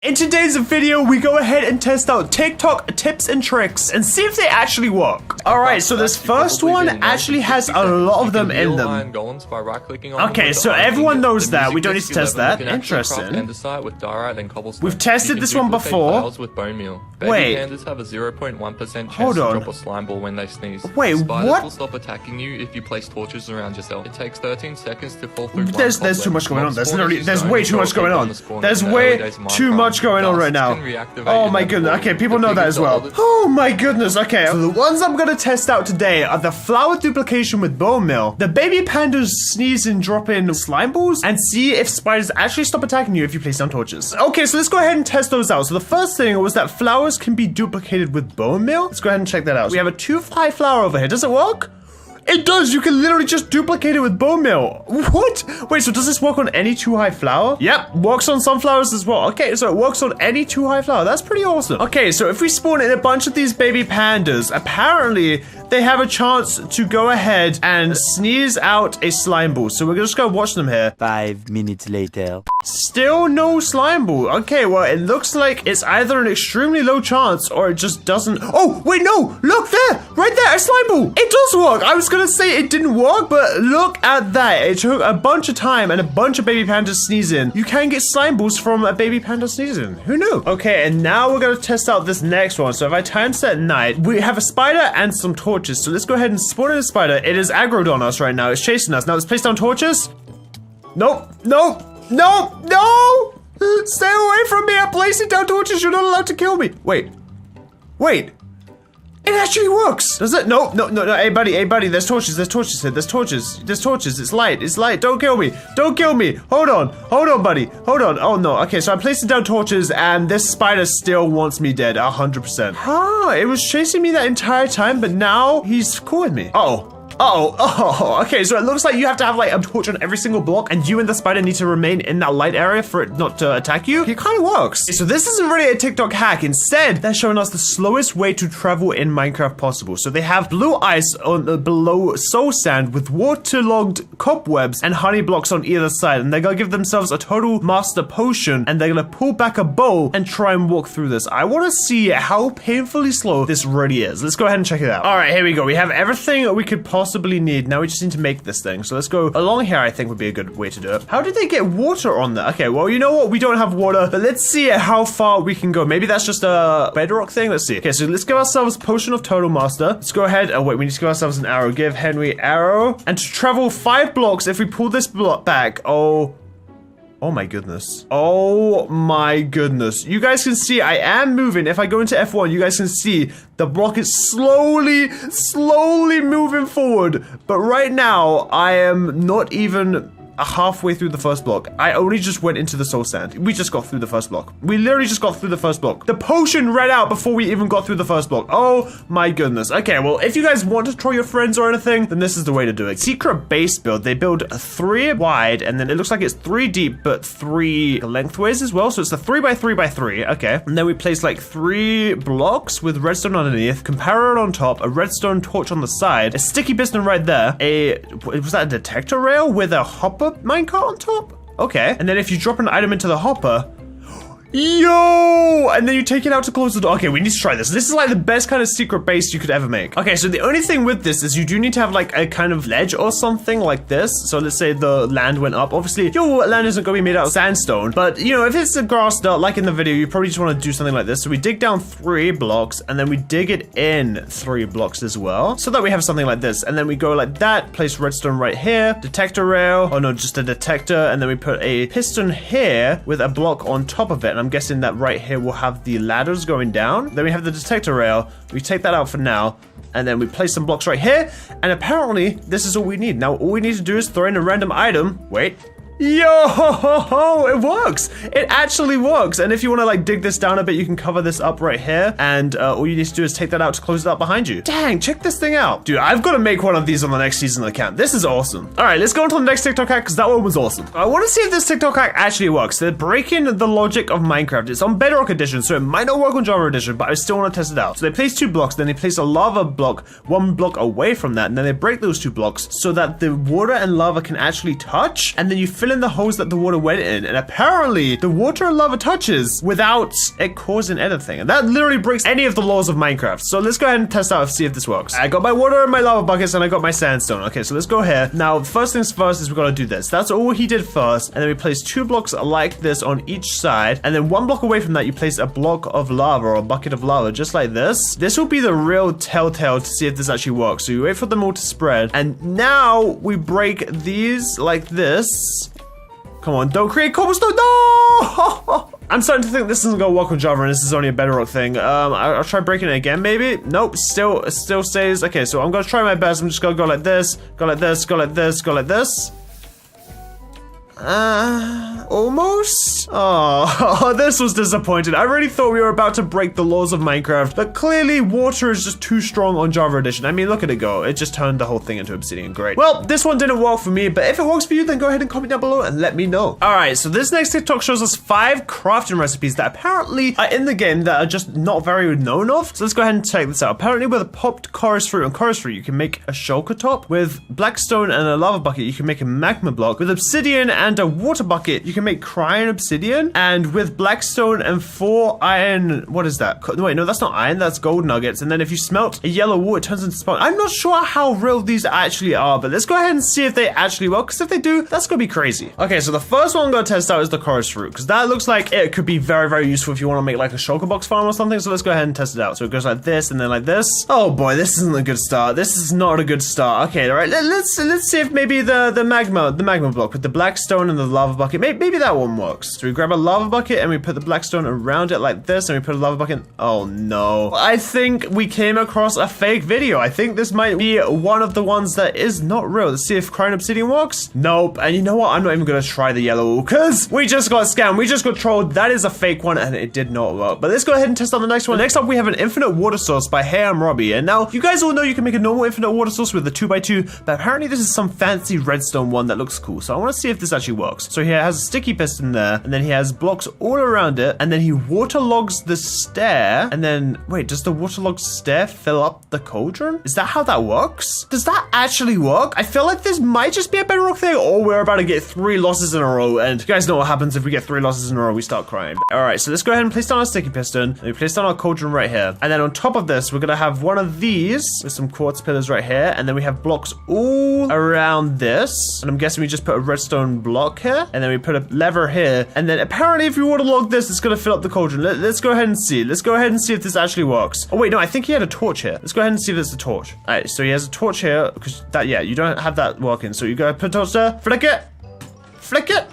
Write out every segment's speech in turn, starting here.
In today's video, we go ahead and test out TikTok tips and tricks and see if they actually work. Alright, so this first one actually has a lot of them in them. Okay, so everyone knows that. We don't need to test that. Interesting. We've tested this one before. Wait. Hold on. Wait, what? Will stop attacking you if you place torches around yourself. It takes 13 seconds to fall through. There's too much going on. There's way too much going on. There's way too much going on right now. Oh my goodness. Okay, people know that as well. Oh my goodness. Okay, so the ones I'm gonna test out today are the flower duplication with bone meal, the baby pandas sneeze and drop in slime balls, and see if spiders actually stop attacking you if you place down torches. Okay, so let's go ahead and test those out. So the first thing was that flowers can be duplicated with bone meal. Let's go ahead and check that out. So we have a 2-fly flower over here. Does it work? It does! You can literally just duplicate it with bone meal. What? Wait, so does this work on any 2-high flower? Yep, works on sunflowers as well. Okay, so it works on any 2-high flower. That's pretty awesome. Okay, so if we spawn in a bunch of these baby pandas, apparently they have a chance to go ahead and sneeze out a slime ball. So we're just gonna watch them here. 5 minutes later. Still no slime ball. Okay, well, it looks like it's either an extremely low chance or it just doesn't. Oh, wait, no! Look there! Right there, a slime ball! It does work! I was gonna say it didn't work, but look at that. It took a bunch of time and a bunch of baby pandas sneezing. You can get slime balls from a baby panda sneezing. Who knew? Okay, and now we're gonna test out this next one. So if I time set night, we have a spider and some torches. So let's go ahead and spawn in a spider. It is aggroed on us right now. It's chasing us. Now let's place down torches. Nope. Nope. Nope. No! Stay away from me. I'm placing down torches. You're not allowed to kill me. Wait. Wait. It actually works! Does it? No, no, no, no. Hey, buddy, there's torches here. There's torches. It's light. Don't kill me. Don't kill me. Hold on, buddy. Hold on. Oh, no. Okay, so I'm placing down torches, and this spider still wants me dead, 100%. Huh, it was chasing me that entire time, but now he's cool with me. Oh, okay, so it looks like you have to have like a torch on every single block and you and the spider need to remain in that light area for it not to attack you. It kind of works. So this isn't really a TikTok hack. Instead, they're showing us the slowest way to travel in Minecraft possible. So they have blue ice on below soul sand with waterlogged cobwebs and honey blocks on either side. And they're gonna give themselves a total master potion and they're gonna pull back a bow and try and walk through this. I want to see how painfully slow this really is. Let's go ahead and check it out. All right, here we go. We have everything that we could possibly need. Now we just need to make this thing. So let's go along here. I think would be a good way to do it. How did they get water on there? Okay, well, you know what? We don't have water, but let's see how far we can go. Maybe that's just a bedrock thing. Let's see. Okay, so let's give ourselves Potion of Total Master. Let's go ahead. Oh, wait, we need to give ourselves an arrow. Give Henwy arrow. And to travel 5 blocks, if we pull this block back, oh my goodness. Oh my goodness. You guys can see I am moving. If I go into F1, you guys can see the block is slowly moving forward. But right now, I am not even halfway through the first block. I only just went into the soul sand. We just got through the first block. We literally just got through the first block. The potion ran out before we even got through the first block. Oh my goodness. Okay, well, if you guys want to troll your friends or anything, then this is the way to do it. Secret base build. They build 3 wide, and then it looks like it's 3 deep, but 3 lengthways as well. So it's a 3x3x3. Okay. And then we place like 3 blocks with redstone underneath, comparator on top, a redstone torch on the side, a sticky piston right there, was that a detector rail with a hopper minecart on top? Okay. And then if you drop an item into the hopper, yo! And then you take it out to close the door. Okay, we need to try this. This is like the best kind of secret base you could ever make. Okay, so the only thing with this is you do need to have like a kind of ledge or something like this. So let's say the land went up. Obviously, your land isn't going to be made out of sandstone. But, you know, if it's a grass dirt, like in the video, you probably just want to do something like this. So we dig down 3 blocks and then we dig it in 3 blocks as well. So that we have something like this. And then we go like that, place redstone right here, detector rail. Oh no, just a detector. And then we put a piston here with a block on top of it. And I'm guessing that right here will have the ladders going down. Then we have the detector rail. We take that out for now. And then we place some blocks right here. And apparently, this is all we need. Now, all we need to do is throw in a random item. Wait. Yo, it works. It actually works. And if you want to like dig this down a bit, you can cover this up right here. And all you need to do is take that out to close it up behind you. Dang, check this thing out. Dude, I've got to make one of these on the next season account. This is awesome. All right, let's go on to the next TikTok hack because that one was awesome. I want to see if this TikTok hack actually works. They're breaking the logic of Minecraft. It's on Bedrock Edition, so it might not work on Java Edition, but I still want to test it out. So they place 2 blocks, then they place a lava block 1 block away from that, and then they break those 2 blocks so that the water and lava can actually touch, and then you fill fill in the holes that the water went in. And apparently, the water and lava touches without it causing anything. And that literally breaks any of the laws of Minecraft. So let's go ahead and test out and see if this works. I got my water and my lava buckets, and I got my sandstone. Okay, so let's go here. Now, first things first is we're gonna do this. That's all he did first. And then we place 2 blocks like this on each side. And then 1 block away from that, you place a block of lava or a bucket of lava, just like this. This will be the real telltale to see if this actually works. So you wait for them all to spread. And now we break these like this. Come on, don't create cobblestone. No! I'm starting to think this isn't gonna work on Java, and this is only a bedrock thing. I'll try breaking it again, maybe. Nope, still stays. Okay, so I'm gonna try my best. I'm just gonna go like this, go like this, go like this, go like this. Almost? Oh, this was disappointing. I really thought we were about to break the laws of Minecraft, but clearly water is just too strong on Java Edition. I mean, look at it go. It just turned the whole thing into obsidian. Great. Well, this one didn't work for me, but if it works for you, then go ahead and comment down below and let me know. All right, so this next TikTok shows us 5 crafting recipes that apparently are in the game that are just not very known of. So let's go ahead and check this out. Apparently with a popped chorus fruit and chorus fruit, you can make a shulker top. With blackstone and a lava bucket, you can make a magma block. With obsidian and a water bucket, you can make crying obsidian. And with blackstone and 4 iron, what is that? Wait, no, that's not iron, that's gold nuggets. And then if you smelt a yellow wool, it turns into sponge. I'm not sure how real these actually are, but let's go ahead and see if they actually work, because if they do, that's gonna be crazy. Okay, so the first one I'm gonna test out is the chorus fruit, because that looks like it could be very, very useful if you want to make like a shulker box farm or something. So let's go ahead and test it out. So it goes like this and then like this. Oh boy, this isn't a good start. This is not a good start. Okay, all right, let's see if maybe the magma block with the blackstone and the lava bucket, maybe that one works. So we grab a lava bucket and we put the blackstone around it like this, and we put a lava bucket. Oh no, I think we came across a fake video. I think this might be one of the ones that is not real. Let's see if crying obsidian works. Nope. And you know what? I'm not even gonna try the yellow, because we just got scammed. We just got trolled. That is a fake one, and it did not work. But let's go ahead and test out the next one. Next up, we have an infinite water source by Hey I'm Robbie. And now you guys all know you can make a normal infinite water source with a 2x2, but apparently this is some fancy redstone one that looks cool. So I want to see if this actually works. So he has a sticky piston there, and then he has blocks all around it, and then he waterlogs the stair. And then wait, does the waterlogged stair fill up the cauldron? Is that how that works? Does that actually work? I feel like this might just be a bedrock thing, or we're about to get 3 losses in a row, and you guys know what happens if we get 3 losses in a row. We start crying. All right, so let's go ahead and place down our sticky piston, and we place down our cauldron right here, and then on top of this we're gonna have one of these with some quartz pillars right here, and then we have blocks all around this, and I'm guessing we just put a redstone block here, and then we put a lever here, and then apparently if you waterlog this, it's gonna fill up the cauldron. Let's go ahead and see. Let's go ahead and see if this actually works. Oh wait, no, I think he had a torch here. Let's go ahead and see if there's a torch. All right, so he has a torch here, because that, yeah, you don't have that working, so you gotta put a torch there, flick it, flick it.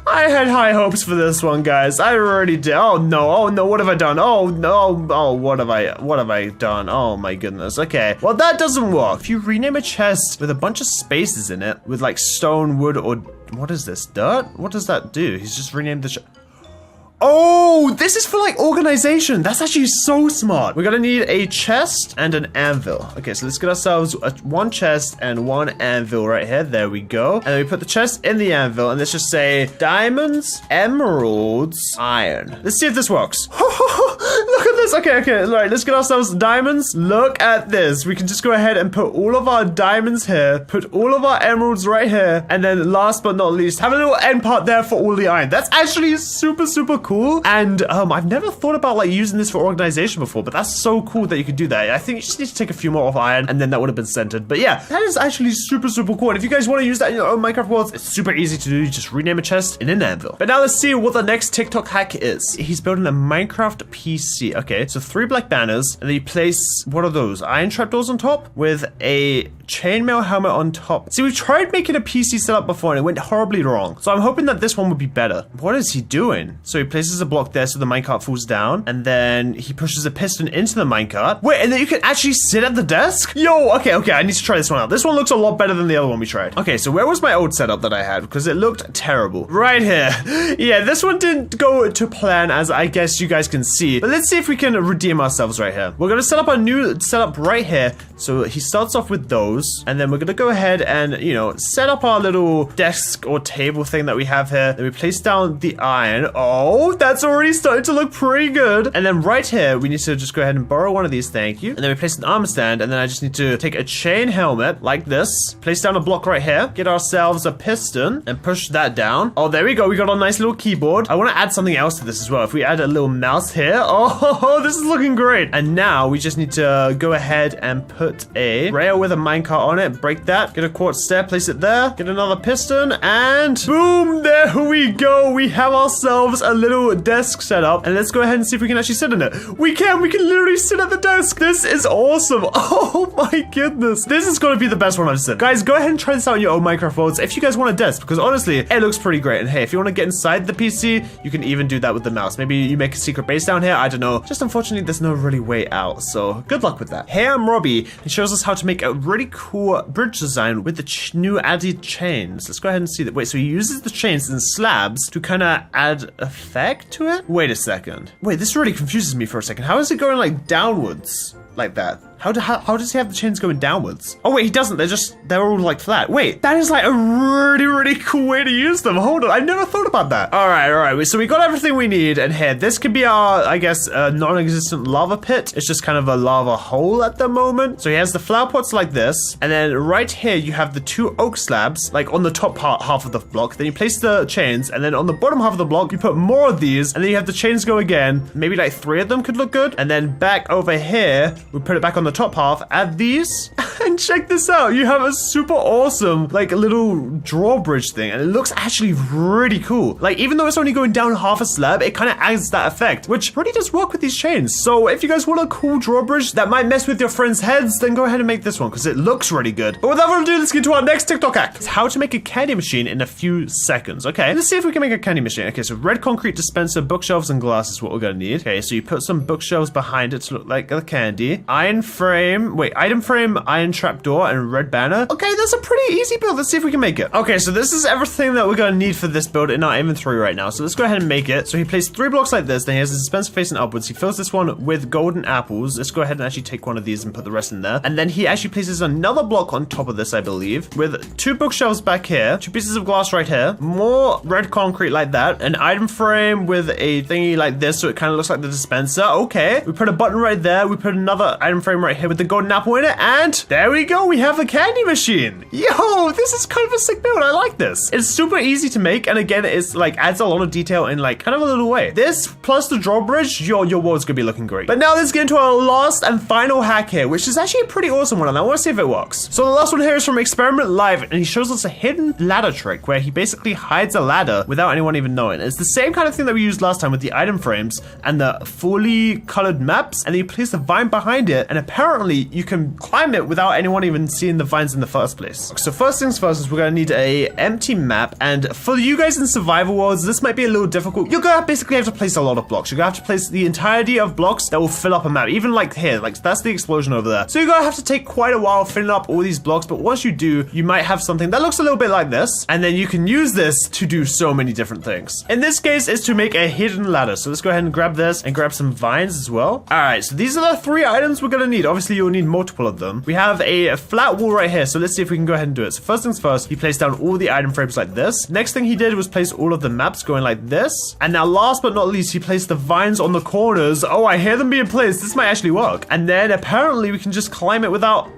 I had high hopes for this one, guys. I already did. Oh no, what have I done? Oh no, oh, what have I done? Oh my goodness. Okay, well that doesn't work. If you rename a chest with a bunch of spaces in it, with like stone, wood, or what is this, dirt? What does that do? He's just renamed the chest. Oh, this is for like organization. That's actually so smart. We're gonna need a chest and an anvil. Okay, so let's get ourselves one chest and one anvil right here. There we go. And then we put the chest in the anvil, and let's just say diamonds, emeralds, iron. Let's see if this works. Look at this. Okay. All right, let's get ourselves diamonds. Look at this. We can just go ahead and put all of our diamonds here, put all of our emeralds right here, and then last but not least, have a little end part there for all the iron. That's actually super, super cool. And I've never thought about like using this for organization before, but that's so cool that you can do that. I think you just need to take a few more off iron, and then that would have been centered. But yeah, that is actually super, super cool. And if you guys want to use that in your own Minecraft worlds, it's super easy to do. You just rename a chest in an anvil. But now let's see what the next TikTok hack is. He's building a Minecraft PC. Okay, so 3 black banners, and then you place, what are those? Iron trapdoors on top with a chainmail helmet on top. See, we've tried making a PC setup before and it went horribly wrong. So I'm hoping that this one would be better. What is he doing? So he places a block there so the minecart falls down, and then he pushes a piston into the minecart. Wait, and then you can actually sit at the desk? Yo, okay, I need to try this one out. This one looks a lot better than the other one we tried. Okay, so where was my old setup that I had? Because it looked terrible. Right here. Yeah, this one didn't go to plan, as I guess you guys can see. But let's see if we can redeem ourselves right here. We're gonna set up a new setup right here. So he starts off with those, and then we're gonna go ahead and, you know, set up our little desk or table thing that we have here. Then we place down the iron. Oh, Oh, that's already starting to look pretty good. And then right here, we need to just go ahead and borrow one of these. Thank you. And then we place an armor stand. And then I just need to take a chain helmet like this. Place down a block right here. Get ourselves a piston and push that down. Oh, there we go. We got a nice little keyboard. I want to add something else to this as well. If we add a little mouse here. Oh, this is looking great. And now we just need to go ahead and put a rail with a minecart on it. Break that. Get a quartz stair. Place it there. Get another piston. And boom. There we go. We have ourselves a little desk set up. And let's go ahead and see if we can actually sit in it. We can. We can literally sit at the desk. This is awesome. Oh my goodness. This is going to be the best one I've seen. Guys, go ahead and try this out on your own Minecraft worlds if you guys want a desk, because honestly, it looks pretty great. And hey, if you want to get inside the PC, you can even do that with the mouse. Maybe you make a secret base down here. I don't know. Just unfortunately, there's no really way out. So good luck with that. Hey, I'm Robbie. He shows us how to make a really cool bridge design with the new added chains. Let's go ahead and see that. Wait, so he uses the chains and slabs to kind of add effect to it? Wait a second. Wait, this really confuses me for a second. How is it going like downwards like that? How does he have the chains going downwards? Oh wait, he doesn't. They're all like flat. Wait, that is like a really cool way to use them. Hold on, I never thought about that. All right. So we got everything we need, and here, this could be our, I guess, non-existent lava pit. It's just kind of a lava hole at the moment. So he has the flower pots like this, and then right here you have the 2 oak slabs, like on the top half of the block. Then you place the chains, and then on the bottom half of the block you put more of these, and then you have the chains go again. Maybe like 3 of them could look good, and then back over here we put it back on the top half, add these, and check this out. You have a super awesome, like, a little drawbridge thing, and it looks actually really cool. Like, even though it's only going down half a slab, it kind of adds that effect, which really does work with these chains. So if you guys want a cool drawbridge that might mess with your friends' heads, then go ahead and make this one, because it looks really good. But without further ado, let's get to our next TikTok hack. It's how to make a candy machine in a few seconds. Okay, let's see if we can make a candy machine. Okay, so red concrete dispenser, bookshelves, and glass is what we're gonna need. Okay, so you put some bookshelves behind it to look like a candy. Iron frame, item frame, iron trapdoor, and red banner. Okay, that's a pretty easy build. Let's see if we can make it. Okay, so this is everything that we're gonna need for this build in our inventory right now. So let's go ahead and make it. So he placed 3 blocks like this. Then he has the dispenser facing upwards. He fills this one with golden apples. Let's go ahead and actually take one of these and put the rest in there. And then he actually places another block on top of this, I believe, with 2 bookshelves back here, 2 pieces of glass right here, more red concrete like that, an item frame with a thingy like this, so it kind of looks like the dispenser. Okay, we put a button right there. We put another item frame right here with the golden apple in it, and there we go. We have a candy machine. Yo, this is kind of a sick build. I like this. It's super easy to make, and again, it's like adds a lot of detail in like kind of a little way. This plus the drawbridge, your world's gonna be looking great. But now let's get into our last and final hack here, which is actually a pretty awesome one, and I want to see if it works. So the last one here is from Experiment Live, and he shows us a hidden ladder trick where he basically hides a ladder without anyone even knowing. It's the same kind of thing that we used last time with the item frames and the fully colored maps, and then you place a vine behind it, and apparently you can climb it without anyone even seeing the vines in the first place. So first things first is we're gonna need a empty map, and for you guys in survival worlds, this might be a little difficult. You're gonna basically have to place a lot of blocks. You're gonna have to place the entirety of blocks that will fill up a map, even like here, like that's the explosion over there. So you're gonna have to take quite a while filling up all these blocks, but once you do, you might have something that looks a little bit like this, and then you can use this to do so many different things. In this case, it's to make a hidden ladder. So let's go ahead and grab this and grab some vines as well. All right, so these are the 3 items we're gonna need. Obviously, you'll need multiple of them. We have a flat wall right here, so let's see if we can go ahead and do it. So first things first, he placed down all the item frames like this. Next thing he did was place all of the maps going like this. And now last but not least, he placed the vines on the corners. Oh, I hear them being placed. This might actually work. And then apparently we can just climb it without...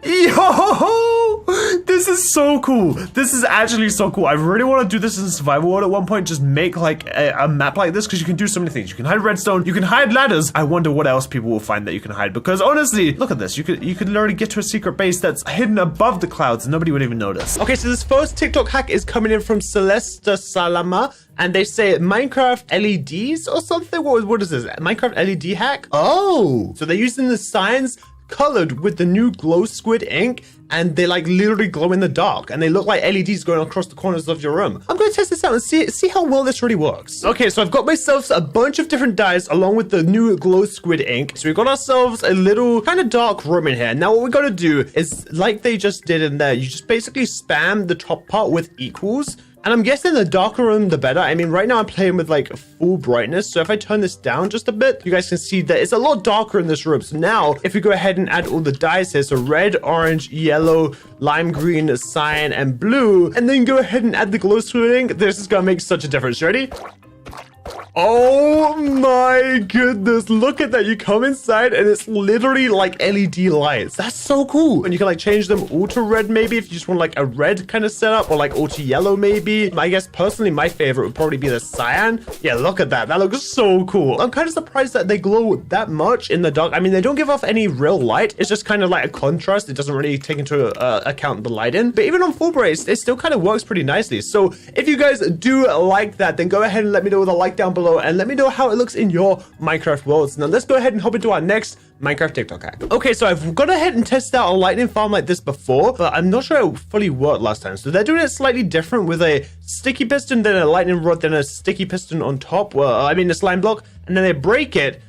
Yo! This is so cool. This is actually so cool. I really want to do this in survival world at one point. Just make like a map like this, because you can do so many things. You can hide redstone. You can hide ladders. I wonder what else people will find that you can hide, because honestly, look at this. You could literally get to a secret base that's hidden above the clouds and nobody would even notice. Okay, so this first TikTok hack is coming in from Celeste Salama, and they say Minecraft LEDs or something. What is this? Minecraft LED hack? Oh, so they're using the signs colored with the new glow squid ink, and they like literally glow in the dark, and they look like LEDs going across the corners of your room. I'm going to test this out and see how well this really works. Okay, so I've got myself a bunch of different dyes along with the new glow squid ink. So we've got ourselves a little kind of dark room in here. Now what we're going to do is, like they just did in there, you just basically spam the top part with equals. And I'm guessing the darker room, the better. I mean, right now I'm playing with like full brightness. So if I turn this down just a bit, you guys can see that it's a lot darker in this room. So now if we go ahead and add all the dyes here, so red, orange, yellow, lime green, cyan, and blue, and then go ahead and add the glow squid ink, this is gonna make such a difference. Ready? Oh my goodness, look at that. You come inside and it's literally like LED lights. That's so cool. And you can like change them all to red maybe if you just want like a red kind of setup, or like all to yellow maybe. I guess personally my favorite would probably be the cyan. Yeah, look at that. That looks so cool. I'm kind of surprised that they glow that much in the dark. I mean, they don't give off any real light. It's just kind of like a contrast. It doesn't really take into account the light in. But even on full bright, it still kind of works pretty nicely. So if you guys do like that, then go ahead and let me know with a like down below, and let me know how it looks in your Minecraft worlds. Now let's go ahead and hop into our next Minecraft TikTok hack. Okay, so I've gone ahead and tested out a lightning farm like this before, but I'm not sure it fully worked last time. So they're doing it slightly different with a sticky piston, then a lightning rod, then a sticky piston on top. Well, I mean a slime block, and then they break it,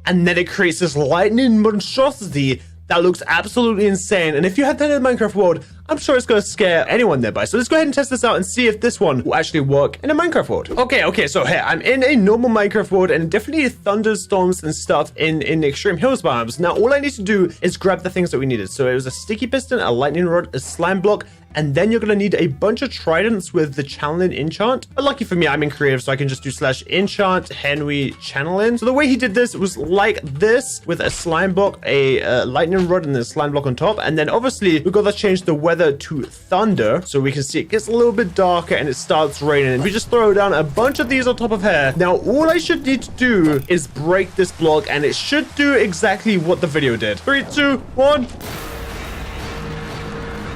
and then it creates this lightning monstrosity that looks absolutely insane. And if you had that in the Minecraft world, I'm sure it's going to scare anyone nearby. So let's go ahead and test this out and see if this one will actually work in a Minecraft world. Okay, so here, I'm in a normal Minecraft world, and definitely thunderstorms and stuff in extreme hills biomes. Now, all I need to do is grab the things that we needed. So it was a sticky piston, a lightning rod, a slime block, and then you're going to need a bunch of tridents with the channeling enchant. But lucky for me, I'm in creative, so I can just do /enchant Henwy channeling. So the way he did this was like this, with a slime block, a lightning rod, and then a slime block on top. And then obviously we've got to change the weather to thunder, so we can see it gets a little bit darker and it starts raining. And we just throw down a bunch of these on top of here. Now all I should need to do is break this block, and it should do exactly what the video did. 3, 2, 1.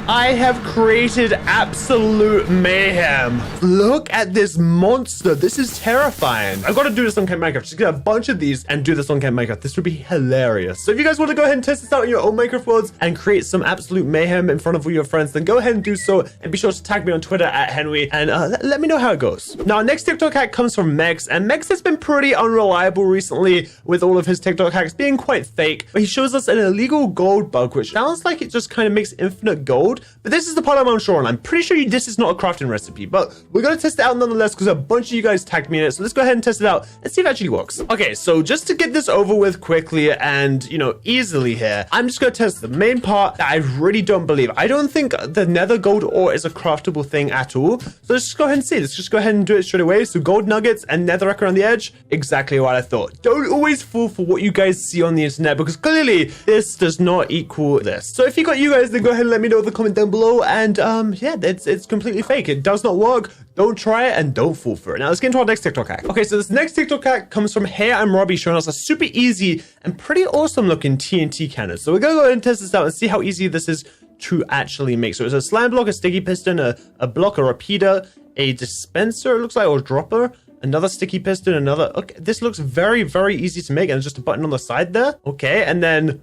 I have created absolute mayhem. Look at this monster. This is terrifying. I've got to do this on Camp Minecraft. Just get a bunch of these and do this on Camp Minecraft. This would be hilarious. So if you guys want to go ahead and test this out in your own Minecraft worlds and create some absolute mayhem in front of all your friends, then go ahead and do so. And be sure to tag me on Twitter at Henwy, and let me know how it goes. Now, our next TikTok hack comes from Mex, and Mex has been pretty unreliable recently with all of his TikTok hacks being quite fake. But he shows us an illegal gold bug, which sounds like it just kind of makes infinite gold. But this is the part I'm unsure on. I'm pretty sure this is not a crafting recipe, but we're going to test it out nonetheless because a bunch of you guys tagged me in it. So let's go ahead and test it out and see if it actually works. Okay, so just to get this over with quickly and, you know, easily here, I'm just going to test the main part that I really don't believe. I don't think the nether gold ore is a craftable thing at all. So let's just go ahead and see. Let's just go ahead and do it straight away. So gold nuggets and netherrack around the edge. Exactly what I thought. Don't always fall for what you guys see on the internet, because clearly this does not equal this. So if you got you guys, then go ahead and let me know in the comment down below. And yeah, it's completely fake. It does not work. Don't try it and don't fall for it. Now let's get into our next TikTok hack. Okay, so this next TikTok hack comes from Hey I'm Robbie, showing us a super easy and pretty awesome looking TNT cannon. So we're gonna go ahead and test this out and see how easy this is to actually make. So it's a slime block, a sticky piston, a block, a repeater, a dispenser, it looks like, or a dropper, another sticky piston, another. Okay, this looks very, very easy to make, and it's just a button on the side there. Okay, and then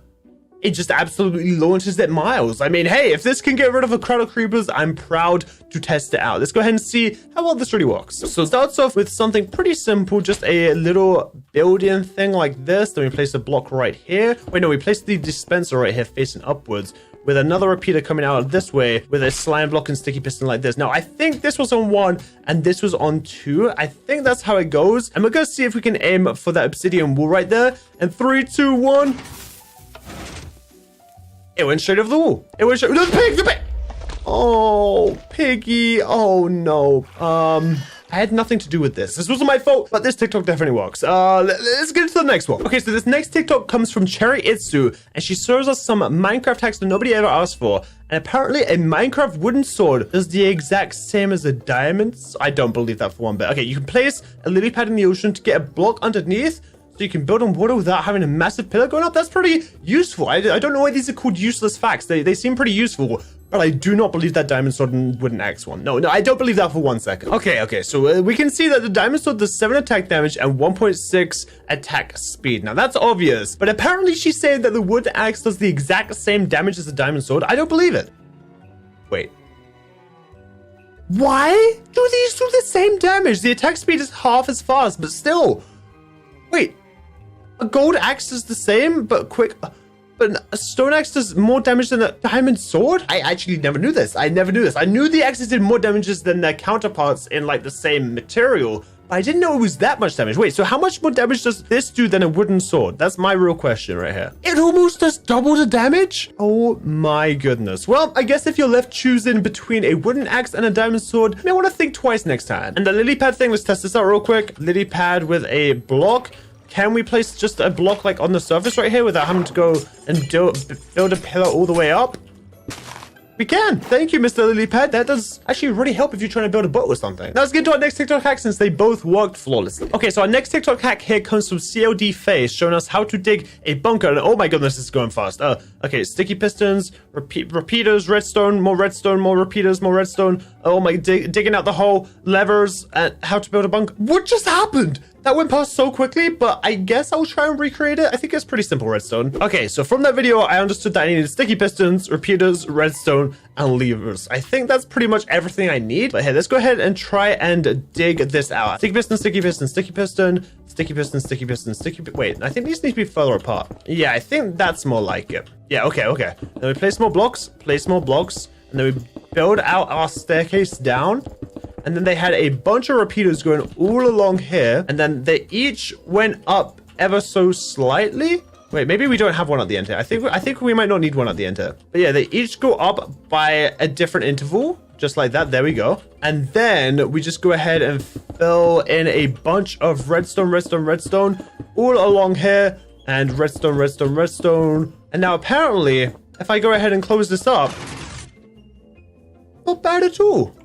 it just absolutely launches it miles. I mean, hey, if this can get rid of a crowd of creepers, I'm proud to test it out. Let's go ahead and see how well this really works. So it starts off with something pretty simple, just a little building thing like this. Then we place a block right here. Wait, no, we place the dispenser right here facing upwards, with another repeater coming out this way with a slime block and sticky piston like this. Now, I think this was on 1 and this was on 2. I think that's how it goes. And we're going to see if we can aim for that obsidian wall right there. And 3, 2, 1. It went straight over the wall. It went straight. The pig! The pig! Oh, piggy. Oh, no. I had nothing to do with this. This wasn't my fault, but this TikTok definitely works. Let's get into the next one. Okay, so this next TikTok comes from Cherry Itsu, and she serves us some Minecraft hacks that nobody ever asked for. And apparently a Minecraft wooden sword does the exact same as a diamond. I don't believe that for one bit. Okay, you can place a lily pad in the ocean to get a block underneath, so you can build on water without having a massive pillar going up. That's pretty useful. I don't know why these are called useless facts. They seem pretty useful, but I do not believe that diamond sword wouldn't axe one. No, I don't believe that for 1 second. Okay, so we can see that the diamond sword does 7 attack damage and 1.6 attack speed. Now that's obvious, but apparently she's saying that the wood axe does the exact same damage as the diamond sword. I don't believe it. Wait. Why do these do the same damage? The attack speed is half as fast, but still. Wait. A gold axe is the same, but quick. But a stone axe does more damage than a diamond sword? I actually never knew this. I never knew this. I knew the axes did more damages than their counterparts in like the same material, but I didn't know it was that much damage. Wait, so how much more damage does this do than a wooden sword? That's my real question right here. It almost does double the damage? Oh my goodness. Well, I guess if you're left choosing between a wooden axe and a diamond sword, you may want to think twice next time. And the lily pad thing, let's test this out real quick. Lily pad with a block. Can we place just a block like on the surface right here without having to go and build a pillar all the way up? We can. Thank you, Mr. Lilypad. That does actually really help if you're trying to build a boat or something. Now let's get to our next TikTok hack since they both worked flawlessly. Okay, so our next TikTok hack here comes from CLD Face, showing us how to dig a bunker. And oh my goodness, this is going fast. Okay, sticky pistons, repeaters, redstone, more repeaters, more redstone. Oh my, digging out the hole, levers, and how to build a bunker. What just happened? That went past so quickly, but I guess I'll try and recreate it. I think it's pretty simple redstone. Okay, so from that video, I understood that I needed sticky pistons, repeaters, redstone, and levers. I think that's pretty much everything I need. But hey, let's go ahead and try and dig this out. Sticky piston, sticky piston, sticky piston, sticky piston, sticky piston, wait, I think these need to be further apart. Yeah, I think that's more like it. Yeah, okay. Then we place more blocks, and then we build out our staircase down. And then they had a bunch of repeaters going all along here. And then they each went up ever so slightly. Wait, maybe we don't have one at the end here. I think we might not need one at the end here. But yeah, they each go up by a different interval. Just like that. There we go. And then we just go ahead and fill in a bunch of redstone all along here. And redstone. And now apparently, if I go ahead and close this up, not bad at all.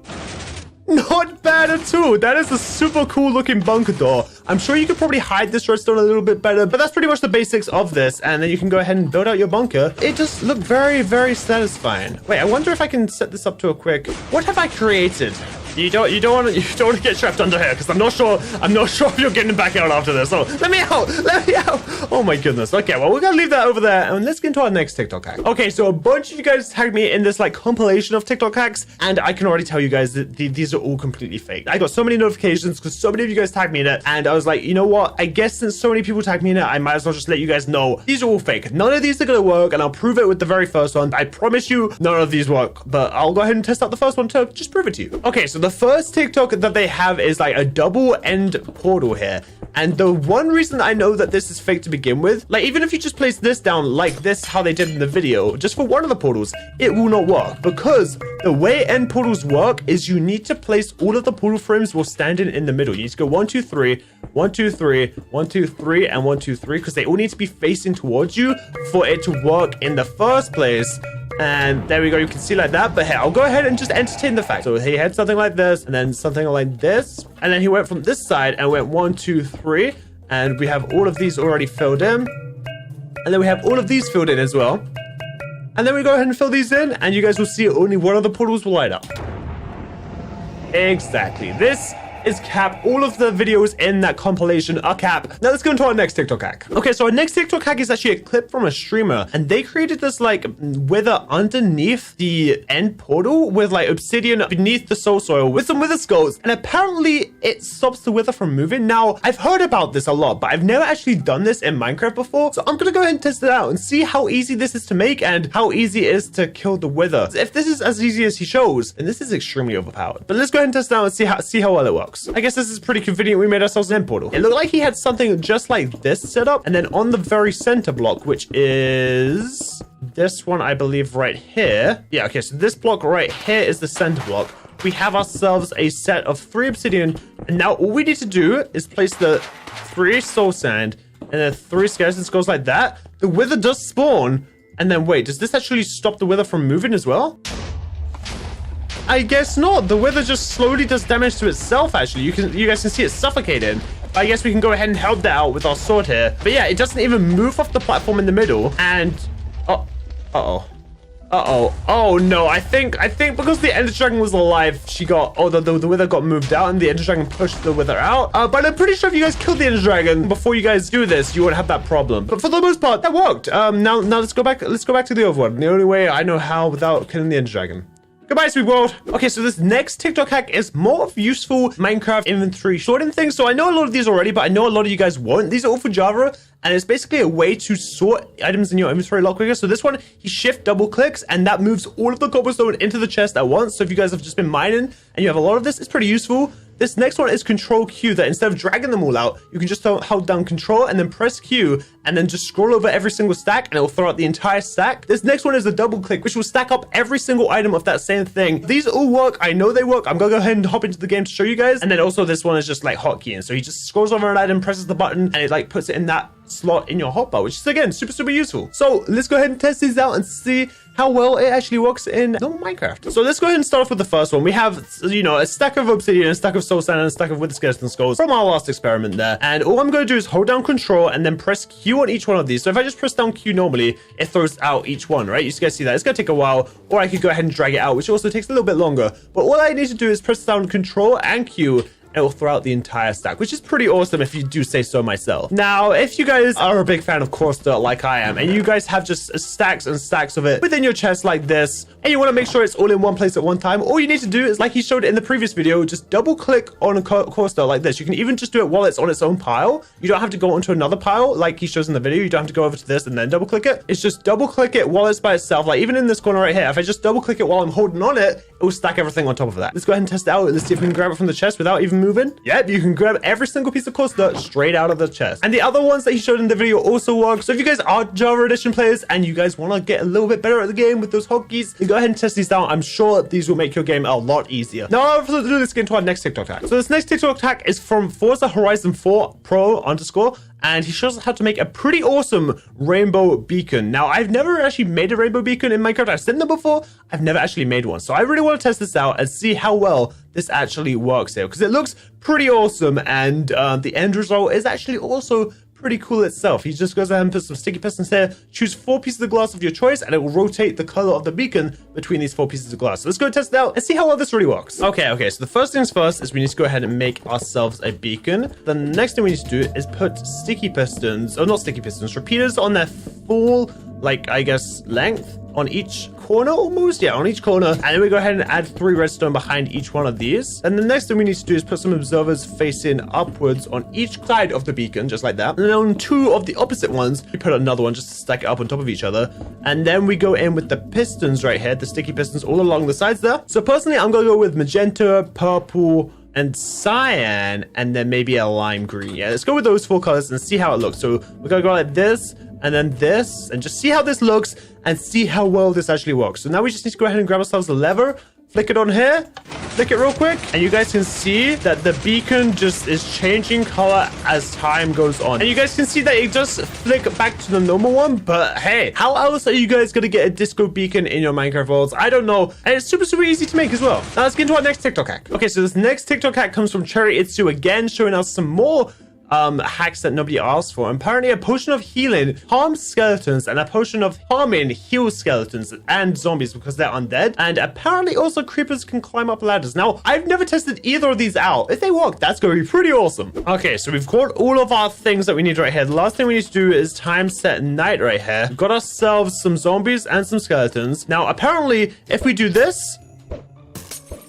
Not bad at all. That is a super cool looking bunker door. I'm sure you could probably hide this redstone a little bit better, but that's pretty much the basics of this. And then you can go ahead and build out your bunker. It just looked very, very satisfying. Wait, I wonder if I can set this up to a quick. What have I created? You don't want to get trapped under here because I'm not sure if you're getting back out after this. So let me out. Oh my goodness. Okay, well, we're gonna leave that over there and let's get into our next TikTok hack. Okay, so a bunch of you guys tagged me in this like compilation of TikTok hacks, and I can already tell you guys that these are all completely fake. I got so many notifications because so many of you guys tagged me in it, and I was like, you know what? I guess since so many people tagged me in it, I might as well just let you guys know these are all fake. None of these are gonna work, and I'll prove it with the very first one. I promise you, none of these work, but I'll go ahead and test out the first one to just prove it to you. Okay, so the first TikTok that they have is like a double end portal here. And the one reason I know that this is fake to begin with, like even if you just place this down like this, how they did in the video, just for one of the portals, it will not work because the way end portals work is you need to place all of the portal frames while standing in the middle. You need to go 1, 2, 3, 1, 2, 3, 1, 2, 3, and 1, 2, 3, because they all need to be facing towards you for it to work in the first place. And there we go, you can see like that. But hey, I'll go ahead and just entertain the fact. So he had something like this, and then something like this, and then he went from this side and went 1, 2, 3, and we have all of these already filled in, and then we have all of these filled in as well. And then we go ahead and fill these in, and you guys will see only one of the portals will light up. Exactly. This is cap. All of the videos in that compilation are cap. Now let's go into our next TikTok hack. Okay, so our next TikTok hack is actually a clip from a streamer, and they created this like wither underneath the end portal with like obsidian beneath the soul soil with some wither skulls, and apparently it stops the wither from moving. Now, I've heard about this a lot, but I've never actually done this in Minecraft before, so I'm gonna go ahead and test it out and see how easy this is to make and how easy it is to kill the wither. If this is as easy as he shows, then this is extremely overpowered. But let's go ahead and test it out and see how well it works. I guess this is pretty convenient. We made ourselves an end portal. It looked like he had something just like this set up, and then on the very center block, which is this one, I believe, right here. Yeah, okay, so this block right here is the center block. We have ourselves a set of 3 obsidian, and now all we need to do is place the 3 soul sand and then 3 skeleton skulls like that. The wither does spawn, and then wait, does this actually stop the wither from moving as well? I guess not. The wither just slowly does damage to itself, actually. You guys can see it suffocating. I guess we can go ahead and help that out with our sword here. But yeah, it doesn't even move off the platform in the middle. And oh no, I think because the ender dragon was alive, the wither got moved out and the ender dragon pushed the wither out. But I'm pretty sure if you guys killed the ender dragon before you guys do this, you won't have that problem. But for the most part, that worked. Now let's go back to the other one. The only way I know how without killing the ender dragon. Goodbye, sweet world. Okay, so this next TikTok hack is more of useful Minecraft inventory sorting things. So I know a lot of these already, but I know a lot of you guys won't. These are all for Java, and it's basically a way to sort items in your inventory a lot quicker. So this one, he shift double clicks, and that moves all of the cobblestone into the chest at once. So if you guys have just been mining and you have a lot of this, it's pretty useful. this next one is Control Q, that instead of dragging them all out, you can just hold down Control and then press Q and then just scroll over every single stack and it will throw out the entire stack. This next one is a double click, which will stack up every single item of that same thing. These all work. I know they work. I'm gonna go ahead and hop into the game to show you guys. And then also this one is just like hotkeying. So he just scrolls over an item, presses the button, and it like puts it in that slot in your hotbar, which is again super useful. So let's go ahead and test these out and see how well it actually works in normal Minecraft. So let's go ahead and start off with the first one. We have, you know, a stack of obsidian, a stack of soul sand, and a stack of wither skeleton skulls from our last experiment there. And all I'm going to do is hold down Control and then press Q on each one of these. So if I just press down Q normally, it throws out each one, right? You guys see that? It's gonna take a while, or I could go ahead and drag it out, which also takes a little bit longer. But all I need to do is press down Control and Q, it will throw out the entire stack, which is pretty awesome if you do say so myself. Now, if you guys are a big fan of coarse dirt like I am, and you guys have just stacks and stacks of it within your chest like this, and you want to make sure it's all in one place at one time, all you need to do is, like he showed in the previous video, just double click on a coarse dirt like this. You can even just do it while it's on its own pile. You don't have to go onto another pile like he shows in the video. You don't have to go over to this and then double click it. It's just double click it while it's by itself. Like even in this corner right here, if I just double click it while I'm holding on it, it will stack everything on top of that. Let's go ahead and test it out. Let's see if we can grab it from the chest without even moving. Yep, you can grab every single piece of coarse dirt straight out of the chest. And the other ones that he showed in the video also work. So if you guys are Java Edition players and you guys want to get a little bit better at the game with those hotkeys, then go ahead and test these out. I'm sure these will make your game a lot easier. Now, without further ado, let's get into our next TikTok hack. So this next TikTok hack is from Forza Horizon 4 Pro _ and he shows us how to make a pretty awesome rainbow beacon. Now, I've never actually made a rainbow beacon in Minecraft. I've seen them before. I've never actually made one. So I really want to test this out and see how well this actually works here, because it looks pretty awesome, and the end result is actually also pretty cool itself. He just goes ahead and puts some sticky pistons here, choose 4 pieces of glass of your choice, and it will rotate the color of the beacon between these 4 pieces of glass. So let's go test it out and see how well this really works. Okay, so the first things first is we need to go ahead and make ourselves a beacon. The next thing we need to do is put sticky pistons, or not sticky pistons, repeaters on their full, like, I guess, length on each corner almost. Yeah, on each corner. And then we go ahead and add 3 redstone behind each one of these. And the next thing we need to do is put some observers facing upwards on each side of the beacon, just like that. And then on 2 of the opposite ones, we put another one just to stack it up on top of each other. And then we go in with the pistons right here, the sticky pistons all along the sides there. So personally, I'm gonna go with magenta, purple, and cyan, and then maybe a lime green. Yeah, let's go with those 4 colors and see how it looks. So we're gonna go like this, and then this, and just see how this looks and see how well this actually works. So now we just need to go ahead and grab ourselves a lever, flick it on here, flick it real quick, and you guys can see that the beacon just is changing color as time goes on. And you guys can see that it just flick back to the normal one, but hey, how else are you guys gonna get a disco beacon in your Minecraft worlds? I don't know. And it's super easy to make as well. Now let's get into our next TikTok hack. Okay, so this next TikTok hack comes from Cherry Itsu again, showing us some more hacks that nobody asked for. Apparently a potion of healing harms skeletons, and a potion of harming heals skeletons and zombies because they're undead. And apparently also creepers can climb up ladders. Now, I've never tested either of these out. If they work, that's going to be pretty awesome. Okay, so we've got all of our things that we need right here. The last thing we need to do is time set night right here. We've got ourselves some zombies and some skeletons. Now, apparently, if we do this,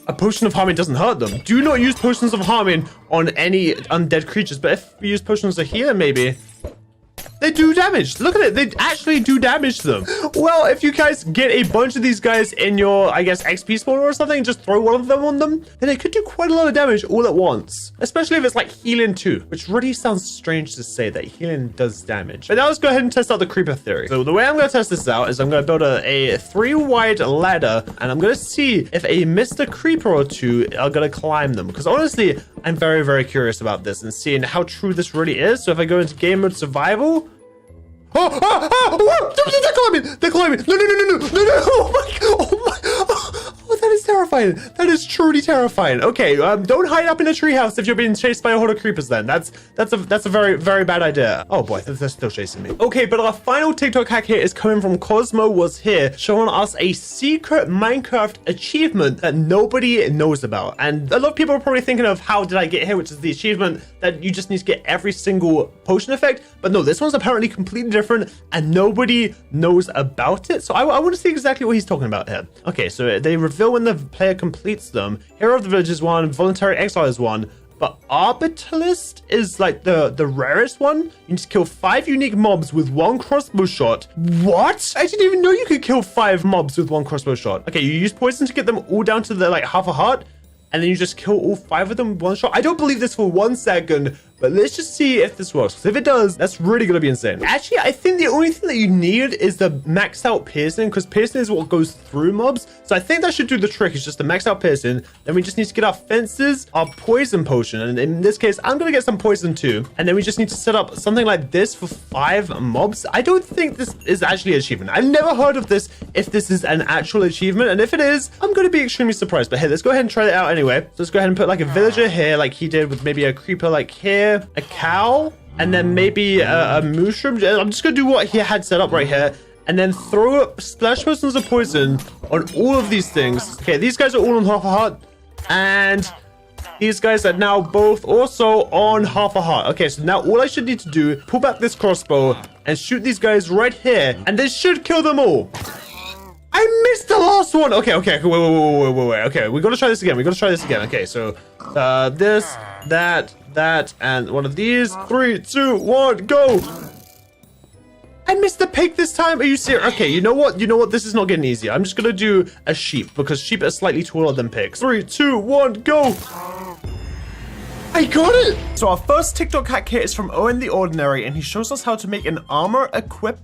a potion of harming doesn't hurt them. Do not use potions of harming on any undead creatures, but if we use potions of healing, maybe they do damage. Look at it. They actually do damage to them. Well, if you guys get a bunch of these guys in your, I guess, XP spawner or something, and just throw one of them on them, then it could do quite a lot of damage all at once. Especially if it's like healing too, which really sounds strange to say that healing does damage. But now let's go ahead and test out the creeper theory. So the way I'm going to test this out is I'm going to build a 3-wide ladder, and I'm going to see if a Mr. Creeper or 2 are going to climb them. Because honestly, I'm very curious about this and seeing how true this really is. So if I go into game mode survival, they're climbing! They're climbing! No! Oh my! That is terrifying. That is truly terrifying. Okay, don't hide up in a treehouse if you're being chased by a horde of creepers. Then that's a very bad idea. Oh boy, they're still chasing me. Okay, but our final TikTok hack here is coming from Cosmo Was Here, showing us a secret Minecraft achievement that nobody knows about. And a lot of people are probably thinking of how did I get here, which is the achievement that you just need to get every single potion effect. But no, this one's apparently completely different and nobody knows about it. So I want to see exactly what he's talking about here. Okay, so they reveal when the player completes them. Hero of the Village is one, Voluntary Exile is one, but Arbitalist is like the rarest one. You need to kill 5 unique mobs with 1 crossbow shot. What? I didn't even know you could kill 5 mobs with 1 crossbow shot. Okay, you use poison to get them all down to the like half a heart. and then you just kill all 5 of them with one shot. I don't believe this for 1 second, but let's just see if this works. Because if it does, that's really going to be insane. Actually, I think the only thing that you need is the maxed out piercing, because piercing is what goes through mobs. So I think that should do the trick. It's just the maxed out piercing. Then we just need to get our fences, our poison potion. And in this case, I'm going to get some poison too. And then we just need to set up something like this for 5 mobs. I don't think this is actually an achievement. I've never heard of this if this is an actual achievement. And if it is, I'm going to be extremely surprised. But hey, let's go ahead and try it out anyway. So let's go ahead and put like a villager here like he did with maybe a creeper like here. A cow, and then maybe a mushroom. I'm just gonna do what he had set up right here, and then throw up splash potions of poison on all of these things. Okay, these guys are all on half a heart, and these guys are now both also on half a heart. Okay, so now all I should need to do, pull back this crossbow and shoot these guys right here, and this should kill them all. I missed the last one. Okay, wait. Okay, we gotta try this again. Okay, so this, that, and one of these. 3, 2, 1, go. I missed the pig this time. Are you serious? Okay, you know what? This is not getting easier. I'm just gonna do a sheep because sheep are slightly taller than pigs. 3, 2, 1, go. I got it! So our first TikTok hack here is from Owen the Ordinary, and he shows us how to make an armor equip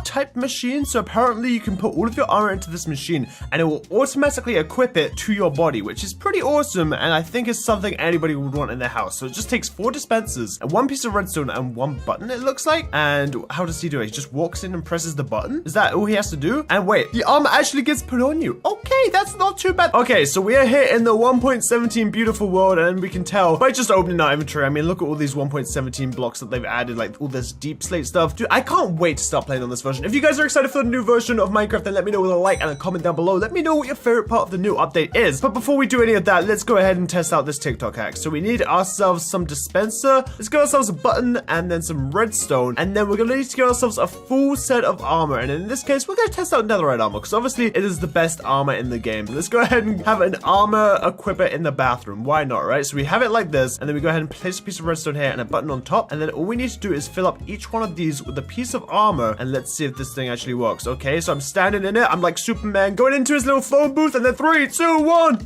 type machine. So apparently you can put all of your armor into this machine and it will automatically equip it to your body, which is pretty awesome, and I think is something anybody would want in their house. So it just takes 4 dispensers and 1 piece of redstone and 1 button, it looks like. And how does he do it? He just walks in and presses the button? Is that all he has to do? And wait, the armor actually gets put on you. Okay, that's not too bad. Okay, so we are here in the 1.17 beautiful world, and we can tell by just opening our inventory. I mean, look at all these 1.17 blocks that they've added, like all this deep slate stuff. Dude, I can't wait to start playing on this version. If you guys are excited for the new version of Minecraft, then let me know with a like and a comment down below. Let me know what your favorite part of the new update is. But before we do any of that, let's go ahead and test out this TikTok hack. So we need ourselves some dispenser. Let's get ourselves a button and then some redstone. And then we're gonna need to get ourselves a full set of armor. And in this case, we're gonna test out netherite armor because obviously it is the best armor in the game. Let's go ahead and have an armor equipper in the bathroom. Why not, right? So we have it like this, and then we go ahead and place a piece of redstone here and a button on top. And then all we need to do is fill up each one of these with a piece of armor. And let's see if this thing actually works. Okay, so I'm standing in it. I'm like Superman going into his little phone booth, and then 3, 2, 1.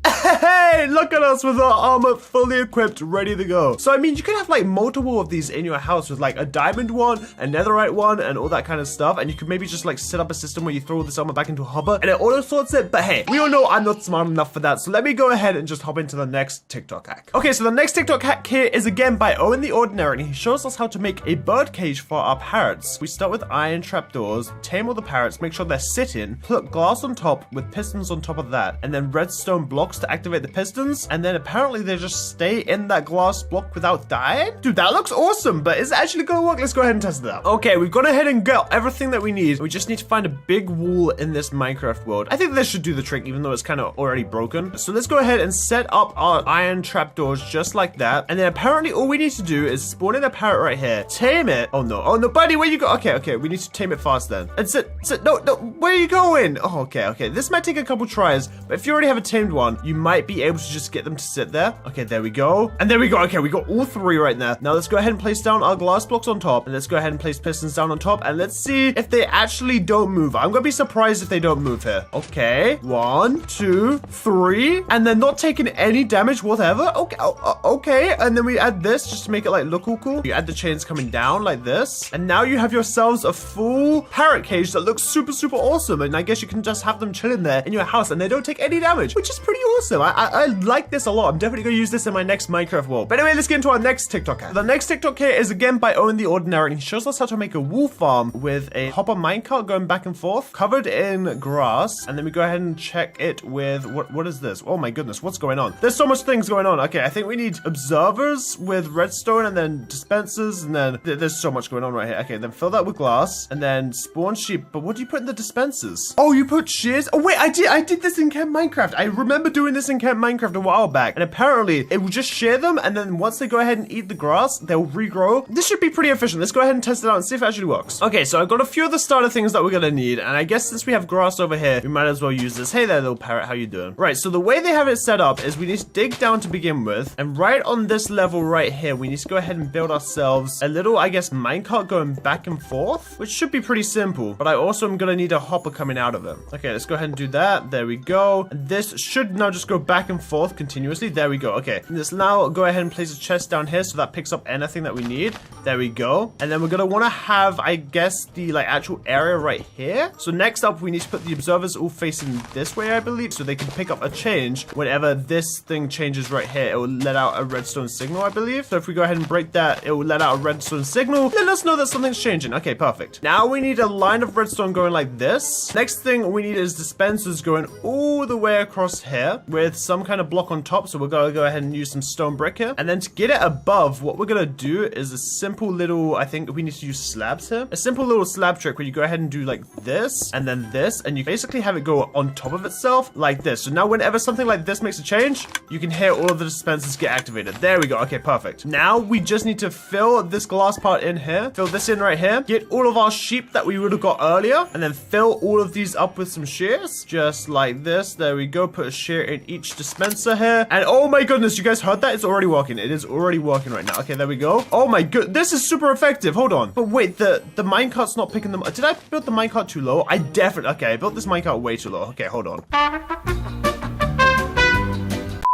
Hey, look at us with our armor fully equipped, ready to go. So, I mean, you can have like multiple of these in your house with like a diamond one, a netherite one, and all that kind of stuff. And you could maybe just like set up a system where you throw this armor back into a hopper and it auto sorts it. But hey, we all know I'm not smart enough for that. So let me go ahead and just hop into the next TikTok hack. Okay, so the next TikTok hack here is again by Owen the Ordinary, and he shows us how to make a bird cage for our parrots. We start with iron trapdoors, tame all the parrots, make sure they're sitting, put glass on top with pistons on top of that, and then redstone blocks to activate the pistons, and then apparently they just stay in that glass block without dying. Dude, that looks awesome, but is it actually gonna work? Let's go ahead and test it out. Okay, we've gone ahead and got everything that we need. We just need to find a big wall in this Minecraft world. I think this should do the trick, even though it's kind of already broken. So let's go ahead and set up our iron trapdoors just like that, and then apparently all we need to do is spawn in a parrot right here, tame it. Oh no, buddy, where you go? Okay, we need to tame it fast then. And sit, no, where are you going? Oh, okay, this might take a couple tries, but if you already have a tamed one, you might be able to just get them to sit there. Okay, there we go. And there we go. Okay, we got all 3 right now. Now let's go ahead and place down our glass blocks on top, and let's go ahead and place pistons down on top, and let's see if they actually don't move. I'm gonna be surprised if they don't move here. Okay, 1, 2, 3, and they're not taking any damage whatever. Okay, okay, and then we add this just to make it like look all cool. You add the chains coming down like this, and now you have yourselves a full parrot cage that looks super awesome. And I guess you can just have them chilling there in your house and they don't take any damage, which is pretty awesome. I like this a lot. I'm definitely gonna use this in my next Minecraft world. But anyway, let's get into our next TikTok hack. The next TikTok here is again by Owen the Ordinary, and he shows us how to make a wool farm with a hopper minecart going back and forth, covered in grass. And then we go ahead and check it with what is this? Oh my goodness, what's going on? There's so much things going on. Okay, I think we need observers with redstone, and then dispensers, and then there's so much going on right here. Okay, then fill that with glass, and then spawn sheep. But what do you put in the dispensers? Oh, you put shears? Oh wait, I did this in Camp Minecraft. I remember doing this in Camp Minecraft a while back, and apparently it will just shear them, and then once they go ahead and eat the grass, they'll regrow. This should be pretty efficient. Let's go ahead and test it out and see if it actually works. Okay, so I've got a few of the starter things that we're gonna need, and I guess since we have grass over here, we might as well use this. Hey there, little parrot, how you doing? Right, so the way they have it set up is we need to dig down to begin with, and right on this level right here, we need to go ahead and build ourselves a little, I guess, minecart going back and forth, which should be pretty simple, but I also am gonna need a hopper coming out of it. Okay, let's go ahead and do that. There we go. And this should now just go back and forth continuously. There we go. Okay. Let's now go ahead and place a chest down here so that picks up anything that we need. There we go. And then we're going to want to have, I guess, the like actual area right here. So next up, we need to put the observers all facing this way, I believe, so they can pick up a change. Whenever this thing changes right here, it will let out a redstone signal, I believe. So if we go ahead and break that, it will let out a redstone signal. Let us know that something's changing. Okay, perfect. Now we need a line of redstone going like this. Next thing we need is dispensers going all the way across here with some kind of block on top. So we're going to go ahead and use some stone brick here. And then to get it above, what we're going to do is a simple little, I think we need to use slabs here. A simple little slab trick where you go ahead and do like this and then this, and you basically have it go on top of itself like this. So now whenever something like this makes a change, you can hear all of the dispensers get activated. There we go. Okay, perfect. Now we just need to fill this glass part in here. Fill this in right here. Get all of our sheep that we would have got earlier, and then fill all of these up with some shears. Just like this. There we go. Put a shear in each dispenser here. And oh my goodness, you guys heard that? It's already working. It is already working right now. Okay, there we go. Oh my god, this is super effective. Hold on. But wait, the minecart's not picking them up. Did I build the minecart too low? I definitely, okay, I built this minecart way too low. Okay, hold on.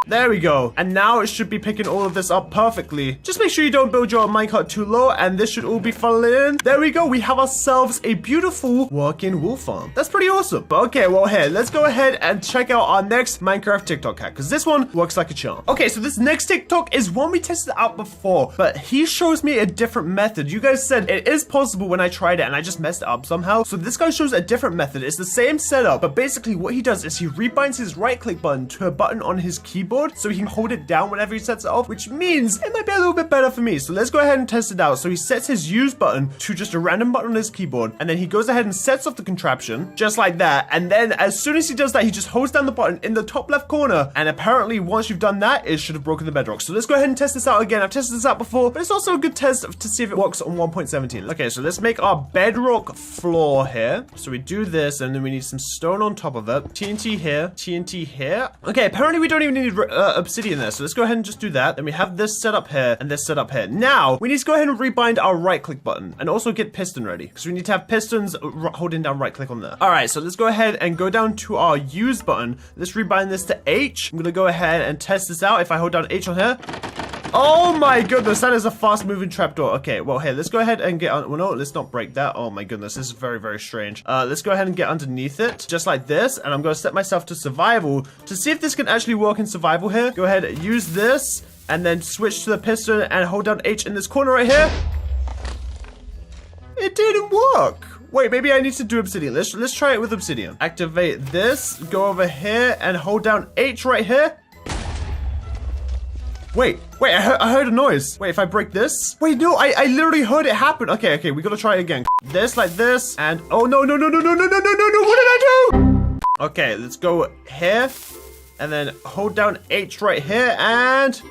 There we go. And now it should be picking all of this up perfectly. Just make sure you don't build your minecart too low, and this should all be funneling in. There we go. We have ourselves a beautiful working wool farm. That's pretty awesome. But okay, well, here, let's go ahead and check out our next Minecraft TikTok hack, because this one works like a charm. Okay, so this next TikTok is one we tested out before, but he shows me a different method. You guys said it is possible when I tried it, and I just messed it up somehow. So this guy shows a different method. It's the same setup, but basically what he does is he rebinds his right-click button to a button on his keyboard, so he can hold it down whenever he sets it off, which means it might be a little bit better for me. So let's go ahead and test it out. So he sets his use button to just a random button on his keyboard, and then he goes ahead and sets off the contraption just like that. And then as soon as he does that, he just holds down the button in the top left corner, and apparently once you've done that, it should have broken the bedrock. So let's go ahead and test this out again. I've tested this out before, but it's also a good test to see if it works on 1.17. Okay, so let's make our bedrock floor here. So we do this, and then we need some stone on top of it. TNT here, TNT here. Okay, apparently we don't even need obsidian there, so let's go ahead and just do that. Then we have this set up here and this set up here. Now we need to go ahead and rebind our right click button and also get piston ready, because we need to have pistons holding down right click on there. All right, so let's go ahead and go down to our use button. Let's rebind this to H. I'm gonna go ahead and test this out. If I hold down H on here, oh my goodness, that is a fast moving trapdoor. Okay, well, here, let's go ahead and get on. Well, no, let's not break that. Oh my goodness, this is very, very strange. Let's go ahead and get underneath it, just like this. And I'm going to set myself to survival to see if this can actually work in survival here. Go ahead, use this, and then switch to the piston and hold down H in this corner right here. It didn't work. Wait, maybe I need to do obsidian. Let's try it with obsidian. Activate this, go over here, and hold down H right here. Wait, I heard a noise. Wait, if I break this? Wait, no, I literally heard it happen. Okay, we gotta try it again. This, like this, and oh, no, what did I do? Okay, let's go here, and then hold down H right here, and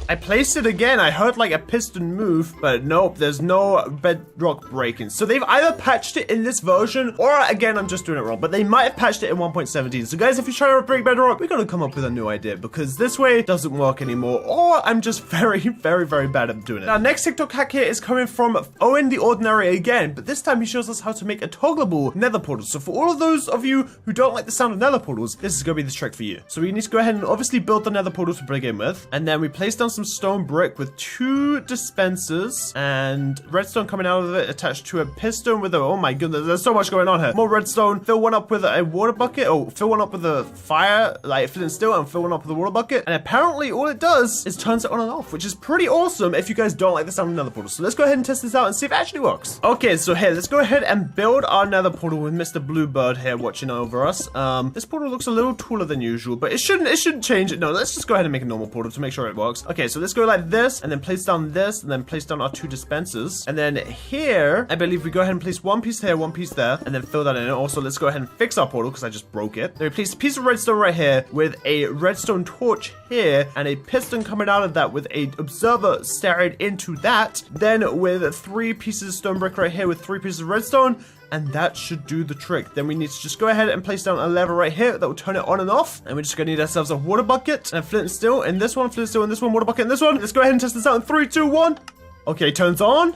I placed it again. I heard like a piston move, but nope, there's no bedrock breaking. So they've either patched it in this version, or again, I'm just doing it wrong, but they might have patched it in 1.17. So guys, if you're trying to break bedrock, we gotta come up with a new idea, because this way it doesn't work anymore, or I'm just very, very, very bad at doing it. Now, next TikTok hack here is coming from Owen the Ordinary again, but this time he shows us how to make a toggleable nether portal. So for all of those of you who don't like the sound of nether portals, this is gonna be the trick for you. So we need to go ahead and obviously build the nether portal to begin with, and then we place down some stone brick with 2 dispensers and redstone coming out of it attached to a piston with a, oh my goodness, there's so much going on here. More redstone. Fill one up with a water bucket. Oh, fill one up with a fire, like flint and steel, and fill one up with a water bucket. And apparently all it does is turns it on and off, which is pretty awesome if you guys don't like the sound of nether portal. So let's go ahead and test this out and see if it actually works. Okay, so here, let's go ahead and build our nether portal with Mr. Bluebird here watching over us. This portal looks a little taller than usual, but it shouldn't change it. No, let's just go ahead and make a normal portal to make sure it works. Okay, so let's go like this, and then place down this, and then place down our 2 dispensers. And then here, I believe we go ahead and place 1 piece here, 1 piece there, and then fill that in. Also, let's go ahead and fix our portal, because I just broke it. Then we place a piece of redstone right here with a redstone torch here, and a piston coming out of that with a observer staring into that. Then with 3 pieces of stone brick right here with 3 pieces of redstone, and that should do the trick. Then we need to just go ahead and place down a lever right here that will turn it on and off. And we're just gonna need ourselves a water bucket and a flint and steel in this one, flint and steel in this one, water bucket in this one. Let's go ahead and test this out in 3, 2, 1. Okay, turns on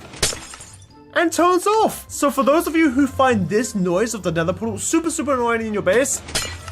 and turns off. So for those of you who find this noise of the nether portal super, super annoying in your base,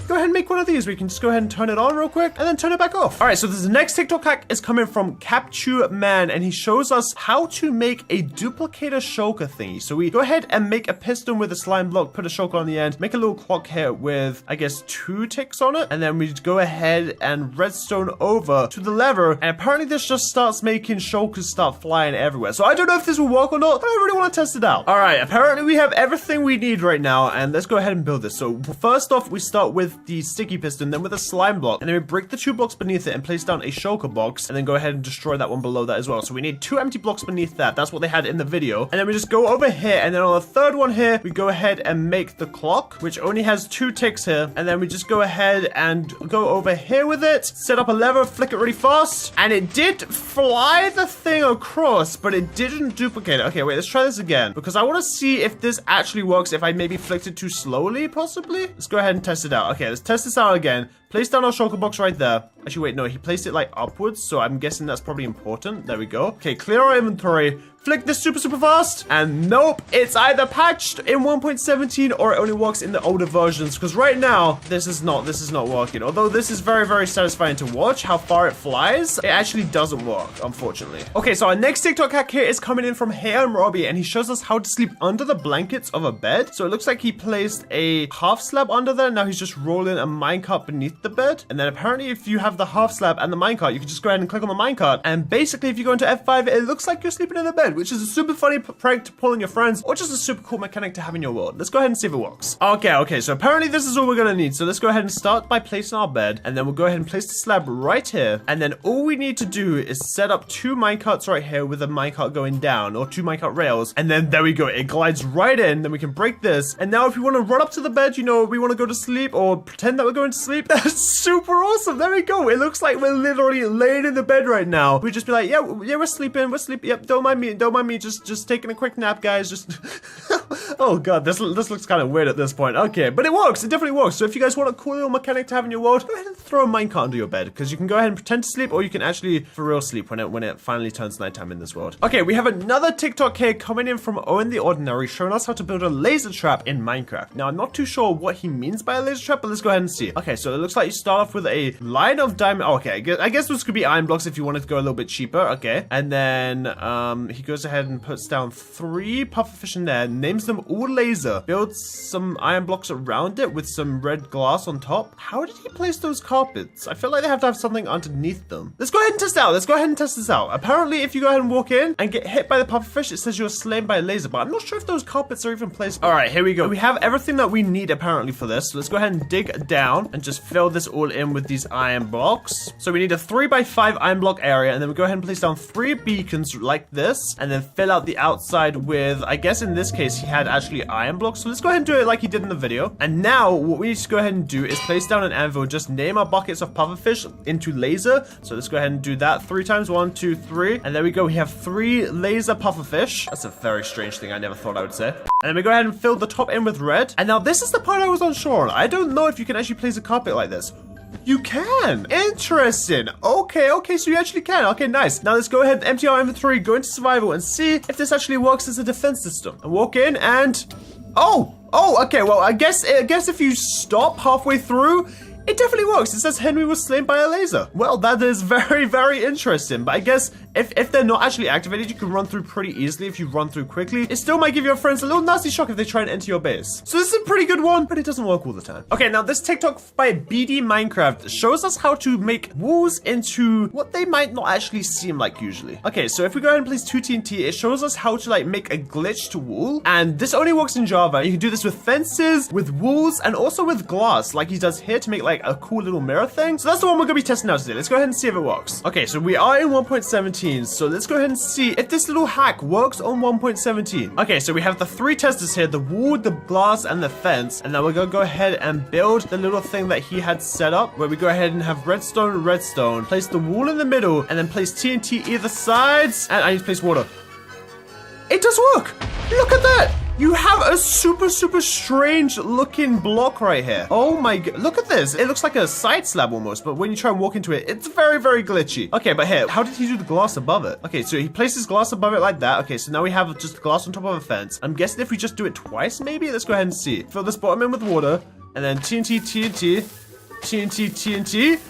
go ahead and make one of these. We can just go ahead and turn it on real quick and then turn it back off. All right, so this next TikTok hack is coming from Capture Man, and he shows us how to make a duplicator shulker thingy. So we go ahead and make a piston with a slime block, put a shulker on the end, make a little clock here with, I guess, 2 ticks on it, and then we go ahead and redstone over to the lever, and apparently this just starts making shulkers start flying everywhere. So I don't know if this will work or not, but I really want to test it out. All right, apparently we have everything we need right now, and let's go ahead and build this. So first off, we start with the sticky piston, then with a slime block, and then we break the 2 blocks beneath it and place down a shulker box, and then go ahead and destroy that one below that as well. So we need 2 empty blocks beneath that. That's what they had in the video. And then we just go over here, and then on the 3rd one here, we go ahead and make the clock, which only has 2 ticks here. And then we just go ahead and go over here with it, set up a lever, flick it really fast, and it did fly the thing across, but it didn't duplicate it. Okay, wait, let's try this again, because I want to see if this actually works, if I maybe flicked it too slowly, possibly. Let's go ahead and test it out. Okay, let's test this out again. Place down our shulker box right there. Actually, wait, no, he placed it like upwards, so I'm guessing that's probably important. There we go. Okay, clear our inventory. Flick this super fast, and nope, it's either patched in 1.17 or it only works in the older versions, because right now this is not working. Although this is very satisfying to watch how far it flies, it actually doesn't work, unfortunately. Okay, so our next TikTok hack here is coming in from Hey Robbie, and he shows us how to sleep under the blankets of a bed. So it looks like he placed a half slab under there. Now he's just rolling a minecart beneath the bed, and then apparently if you have the half slab and the minecart, you can just go ahead and click on the minecart, and basically if you go into F5, it looks like you're sleeping in a bed, which is a super funny prank to pull on your friends, or just a super cool mechanic to have in your world. Let's go ahead and see if it works. Okay, so apparently this is all we're gonna need. So let's go ahead and start by placing our bed, and then we'll go ahead and place the slab right here, and then all we need to do is set up 2 minecarts right here with a minecart going down, or 2 minecart rails, and then there we go. It glides right in, then we can break this, and now if we want to run up to the bed, you know, we want to go to sleep, or pretend that we're going to sleep, that's super awesome. There we go. It looks like we're literally laying in the bed right now. We just be like, yeah, we're sleeping, yep, don't mind me, just taking a quick nap, guys, just oh god, this looks kind of weird at this point. Okay, but it works, it definitely works. So if you guys want a cool little mechanic to have in your world, go ahead and throw a minecart under your bed, because you can go ahead and pretend to sleep, or you can actually for real sleep when it finally turns nighttime in this world. Okay, we have another TikTok here coming in from Owen the Ordinary, showing us how to build a laser trap in Minecraft. Now I'm not too sure what he means by a laser trap, but let's go ahead and see. Okay, so it looks like you start off with a line of diamond. Oh, okay, I guess this could be iron blocks if you wanted to go a little bit cheaper. Okay, and then he goes ahead and puts down 3 pufferfish in there, names them all laser, builds some iron blocks around it with some red glass on top. How did he place those carpets? I feel like they have to have something underneath them. Let's go ahead and test it out. Let's go ahead and test this out. Apparently, if you go ahead and walk in and get hit by the pufferfish, it says you're slain by a laser, but I'm not sure if those carpets are even placed. All right, here we go. We have everything that we need apparently for this. So let's go ahead and dig down and just fill this all in with these iron blocks. So we need a 3x5 iron block area, and then we go ahead and place down 3 beacons like this, and then fill out the outside with, I guess in this case, he had actually iron blocks. So let's go ahead and do it like he did in the video. And now what we need to go ahead and do is place down an anvil, just name our buckets of pufferfish into laser. So let's go ahead and do that 3 times. 1, 2, 3. And there we go. We have 3 laser pufferfish. That's a very strange thing I never thought I would say. And then we go ahead and fill the top in with red. And now this is the part I was unsure on. I don't know if you can actually place a carpet like this. You can. Interesting. Okay, so you actually can. Okay, nice. Now let's go ahead and empty our inventory, go into survival, and see if this actually works as a defense system. And walk in and... Oh, okay, well, I guess if you stop halfway through, it definitely works. It says Henwy was slain by a laser. Well, that is very interesting. But I guess if they're not actually activated, you can run through pretty easily if you run through quickly. It still might give your friends a little nasty shock if they try and enter your base. So this is a pretty good one, but it doesn't work all the time. Okay, now this TikTok by BD Minecraft shows us how to make walls into what they might not actually seem like usually. Okay, so if we go ahead and place 2 TNT, it shows us how to like make a glitched wall. And this only works in Java. You can do this with fences, with walls, and also with glass, like he does here to make like a cool little mirror thing. So that's the one we're gonna be testing out today. Let's go ahead and see if it works. Okay, so we are in 1.17. So let's go ahead and see if this little hack works on 1.17. Okay, so we have the 3 testers here, the wall, the glass, and the fence. And now we're gonna go ahead and build the little thing that he had set up, where we go ahead and have redstone, place the wall in the middle, and then place TNT either sides. And I need to place water. It does work! Look at that! You have a super strange looking block right here. Oh my god, look at this. It looks like a side slab almost, but when you try and walk into it, it's very glitchy. Okay, but here, how did he do the glass above it? Okay, so he places glass above it like that. Okay, so now we have just glass on top of a fence. I'm guessing if we just do it twice, maybe? Let's go ahead and see. Fill this bottom in with water. And then TNT, TNT, TNT, TNT.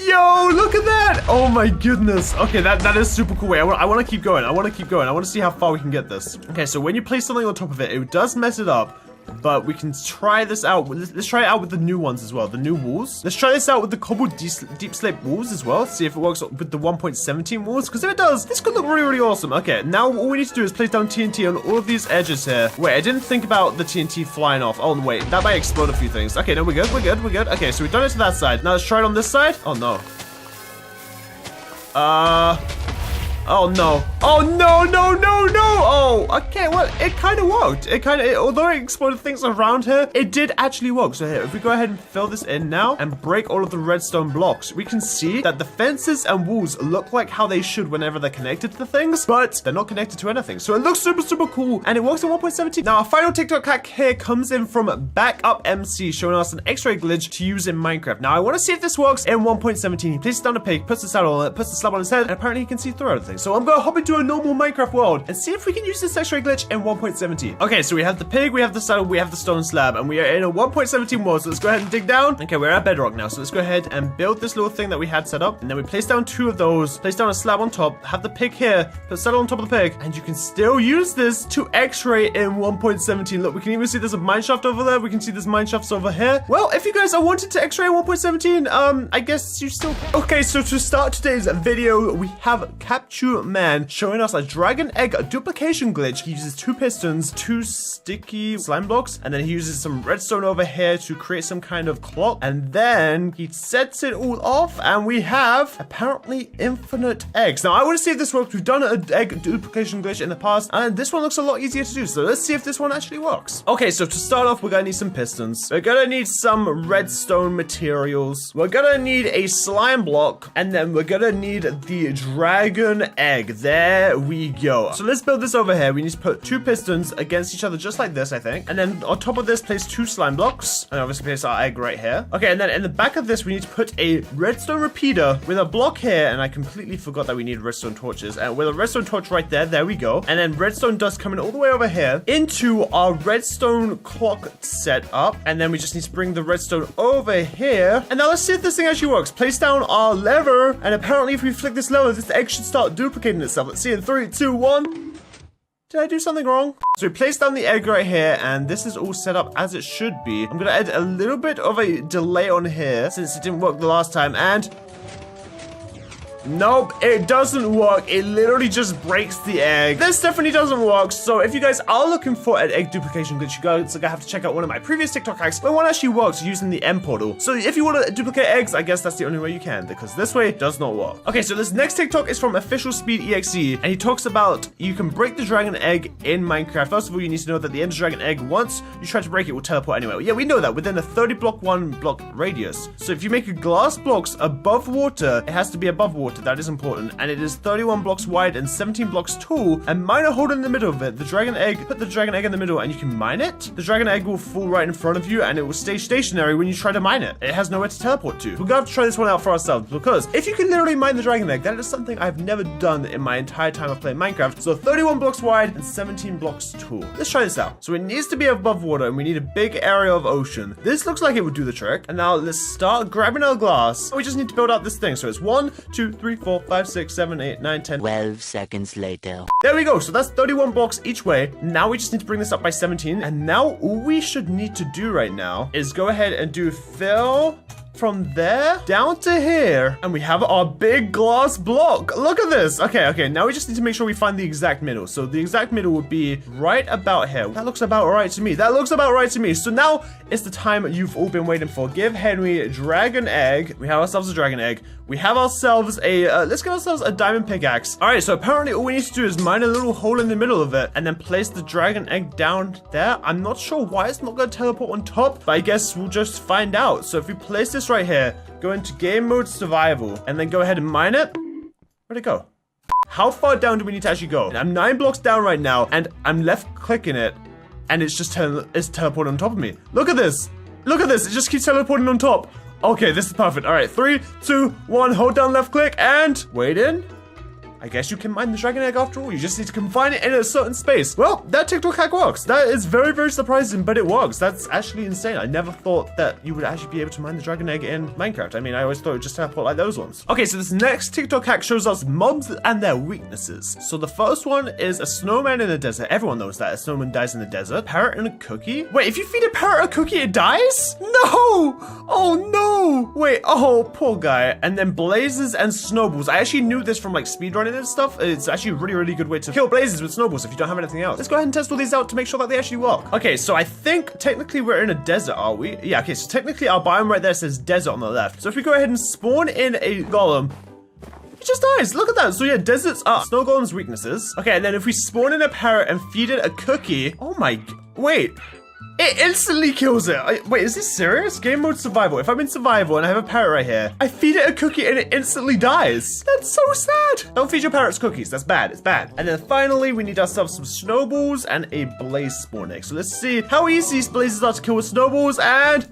Yo, look at that! Oh my goodness. Okay, that is super cool. Wait, I want to keep going. I want to keep going. I want to see how far we can get this. Okay, so when you place something on top of it, it does mess it up. But we can try this out. Let's try it out with the new ones as well. The new walls. Let's try this out with the cobbled deep slate walls as well. See if it works with the 1.17 walls. Because if it does, this could look really, really awesome. Okay, now all we need to do is place down TNT on all of these edges here. Wait, I didn't think about the TNT flying off. Oh, wait, that might explode a few things. Okay, no, we're good, we're good, we're good. Okay, so we've done it to that side. Now let's try it on this side. Oh, no. Oh no. Oh no, no, no, no. Oh, okay, well, it kind of worked. Although it exploded things around here, it did actually work. So here, if we go ahead and fill this in now and break all of the redstone blocks, we can see that the fences and walls look like how they should whenever they're connected to things, but they're not connected to anything. So it looks super, super cool, and it works in 1.17. Now, our final TikTok hack here comes in from Backup MC, showing us an X-ray glitch to use in Minecraft. Now, I want to see if this works in 1.17. He places down a pig, puts the saddle on it, puts the slab on his head, and apparently he can see through everything. So I'm gonna hop into a normal Minecraft world and see if we can use this X-ray glitch in 1.17. Okay, so we have the pig, we have the saddle, we have the stone slab, and we are in a 1.17 world. So let's go ahead and dig down. Okay, we're at bedrock now. So let's go ahead and build this little thing that we had set up. And then we place down 2 of those, place down a slab on top, have the pig here, put the saddle on top of the pig, and you can still use this to X-ray in 1.17. Look, we can even see there's a mine shaft over there. We can see there's mine shafts over here. Well, if you guys are wanting to X-ray in 1.17, I guess you still... Okay, so to start today's video, we have Capture Man showing us a dragon egg duplication glitch. He uses 2 pistons, 2 sticky slime blocks, and then he uses some redstone over here to create some kind of clock, and then he sets it all off, and we have apparently infinite eggs. Now, I want to see if this works. We've done an egg duplication glitch in the past, and this one looks a lot easier to do, so let's see if this one actually works. Okay, so to start off, we're gonna need some pistons. We're gonna need some redstone materials. We're gonna need a slime block, and then we're gonna need the dragon egg. There we go. So let's build this over here. We need to put 2 pistons against each other just like this, I think. And then on top of this, place 2 slime blocks. And obviously place our egg right here. Okay, and then in the back of this, we need to put a redstone repeater with a block here. And I completely forgot that we need redstone torches. And with a redstone torch right there, there we go. And then redstone dust coming all the way over here into our redstone clock setup. And then we just need to bring the redstone over here. And now let's see if this thing actually works. Place down our lever. And apparently if we flick this lever, this egg should start duplicating itself. Let's see in 3, 2, 1. Did I do something wrong? So we place down the egg right here, and this is all set up as it should be. I'm gonna add a little bit of a delay on here since it didn't work the last time, and nope, it doesn't work. It literally just breaks the egg. This definitely doesn't work. So if you guys are looking for an egg duplication glitch, you guys are gonna have to check out one of my previous TikTok hacks where one actually works using the M portal. So if you want to duplicate eggs, I guess that's the only way you can, because this way does not work. Okay, so this next TikTok is from Official Speed EXE, and he talks about you can break the dragon egg in Minecraft. First of all, you need to know that the Ender dragon egg, once you try to break it, will teleport anywhere. Yeah, we know that within a 30 block 1 block radius. So if you make a glass blocks above water, it has to be above water. That is important. And it is 31 blocks wide and 17 blocks tall, and mine a hole in the middle of it. The dragon egg, put the dragon egg in the middle and you can mine it. The dragon egg will fall right in front of you and it will stay stationary when you try to mine it. It has nowhere to teleport to. We're gonna have to try this one out for ourselves, because if you can literally mine the dragon egg, that is something I've never done in my entire time of playing Minecraft. So 31 blocks wide and 17 blocks tall. Let's try this out. So it needs to be above water and we need a big area of ocean. This looks like it would do the trick. And now let's start grabbing our glass. We just need to build out this thing. So it's 1, 2, 3, 4, 5, 6, 7, 8, 9, 10. 12 seconds later. There we go. So that's 31 blocks each way. Now we just need to bring this up by 17. And now all we should need to do right now is go ahead and do fill from there down to here, and we have our big glass block. Look at this. Okay, now we just need to make sure we find the exact middle. So the exact middle would be right about here. That looks about right to me. So now it's the time you've all been waiting for. Give Henwy a dragon egg. We have ourselves a dragon egg. We have ourselves a let's get ourselves a diamond pickaxe. All right, so apparently all we need to do is mine a little hole in the middle of it and then place the dragon egg down there. I'm not sure why it's not going to teleport on top, but I guess we'll just find out. So if we place this right here, go into game mode survival, and then go ahead and mine it. Where'd it go? How far down do we need to actually go? I'm 9 blocks down right now, and I'm left clicking it, and it's just it's teleporting on top of me. Look at this. Look at this. It just keeps teleporting on top. Okay, this is perfect. All right, 3, 2, 1. Hold down left click and wait in. I guess you can mine the dragon egg after all. You just need to confine it in a certain space. Well, that TikTok hack works. That is very, very surprising, but it works. That's actually insane. I never thought that you would actually be able to mine the dragon egg in Minecraft. I mean, I always thought it would just teleport like those ones. Okay, so this next TikTok hack shows us mobs and their weaknesses. So the first one is a snowman in the desert. Everyone knows that a snowman dies in the desert. Parrot and a cookie. Wait, if you feed a parrot a cookie, it dies? No! Oh no! Wait, oh, poor guy. And then blazes and snowballs. I actually knew this from like speedrunning and stuff. It's actually a really, really good way to kill blazes with snowballs if you don't have anything else. Let's go ahead and test all these out to make sure that they actually work. Okay, so I think technically we're in a desert, are we? Yeah, okay, so technically our biome right there says desert on the left. So if we go ahead and spawn in a golem, it just dies. Look at that. So yeah, deserts are snow golem's weaknesses. Okay, and then if we spawn in a parrot and feed it a cookie, oh my, wait. It instantly kills it. Wait, is this serious? Game mode survival. If I'm in survival and I have a parrot right here, I feed it a cookie and it instantly dies. That's so sad. Don't feed your parrots cookies. That's bad. It's bad. And then finally, we need ourselves some snowballs and a blaze spawn egg. So let's see how easy these blazes are to kill with snowballs. And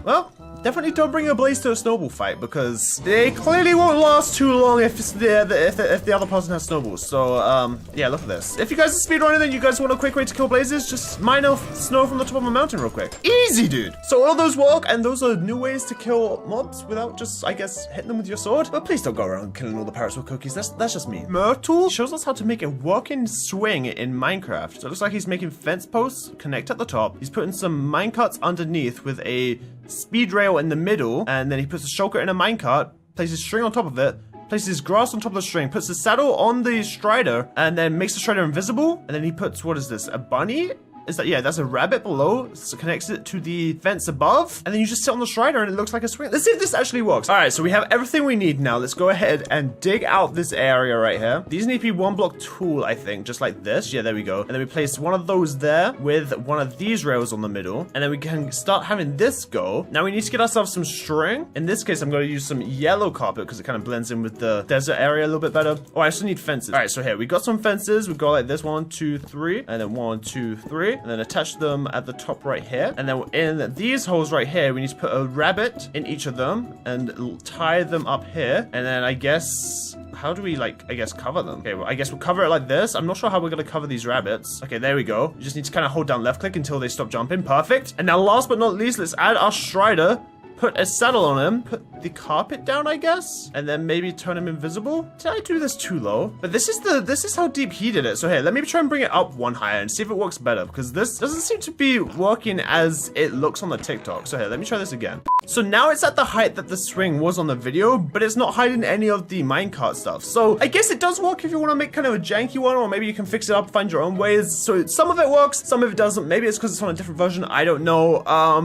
well, definitely don't bring a blaze to a snowball fight because they clearly won't last too long if the other person has snowballs. So, yeah, look at this. If you guys are speedrunning and you guys want a quick way to kill blazes, just mine off snow from the top of a mountain real quick. Easy, dude. So all those work, and those are new ways to kill mobs without just, I guess, hitting them with your sword. But please don't go around killing all the parrots with cookies. That's just me. Myrtle shows us how to make a working swing in Minecraft. So it looks like he's making fence posts, connect at the top. He's putting some minecarts underneath with a speed rail in the middle, and then he puts a shulker in a minecart, places string on top of it, places grass on top of the string, puts the saddle on the strider, and then makes the strider invisible, and then he puts, what is this, a bunny? Is that, yeah, that's a rabbit below, so connects it to the fence above, and then you just sit on the strider and it looks like a swing. Let's see if this actually works. All right, so we have everything we need now. Let's go ahead and dig out this area right here. These need to be one block tall, I think, just like this. Yeah, there we go. And then we place one of those there with one of these rails on the middle, and then we can start having this go. Now we need to get ourselves some string. In this case, I'm going to use some yellow carpet because it kind of blends in with the desert area a little bit better. Oh, I also need fences. All right, so here we got some fences. We go like this, 1, 2, 3, and then 1, 2, 3, and then attach them at the top right here. And then in these holes right here, we need to put a rabbit in each of them and tie them up here. And then I guess, how do we like, I guess cover them? Okay, well, I guess we'll cover it like this. I'm not sure how we're going to cover these rabbits. Okay, there we go. You just need to kind of hold down left click until they stop jumping. Perfect. And now last but not least, let's add our strider. Put a saddle on him, put the carpet down, I guess, and then maybe turn him invisible. Did I do this too low? But this is how deep he did it. So here, let me try and bring it up one higher and see if it works better, because this doesn't seem to be working as it looks on the TikTok. So here, let me try this again. So now it's at the height that the swing was on the video, but it's not hiding any of the minecart stuff. So I guess it does work if you want to make kind of a janky one, or maybe you can fix it up, find your own ways. So some of it works, some of it doesn't. Maybe it's because it's on a different version. I don't know.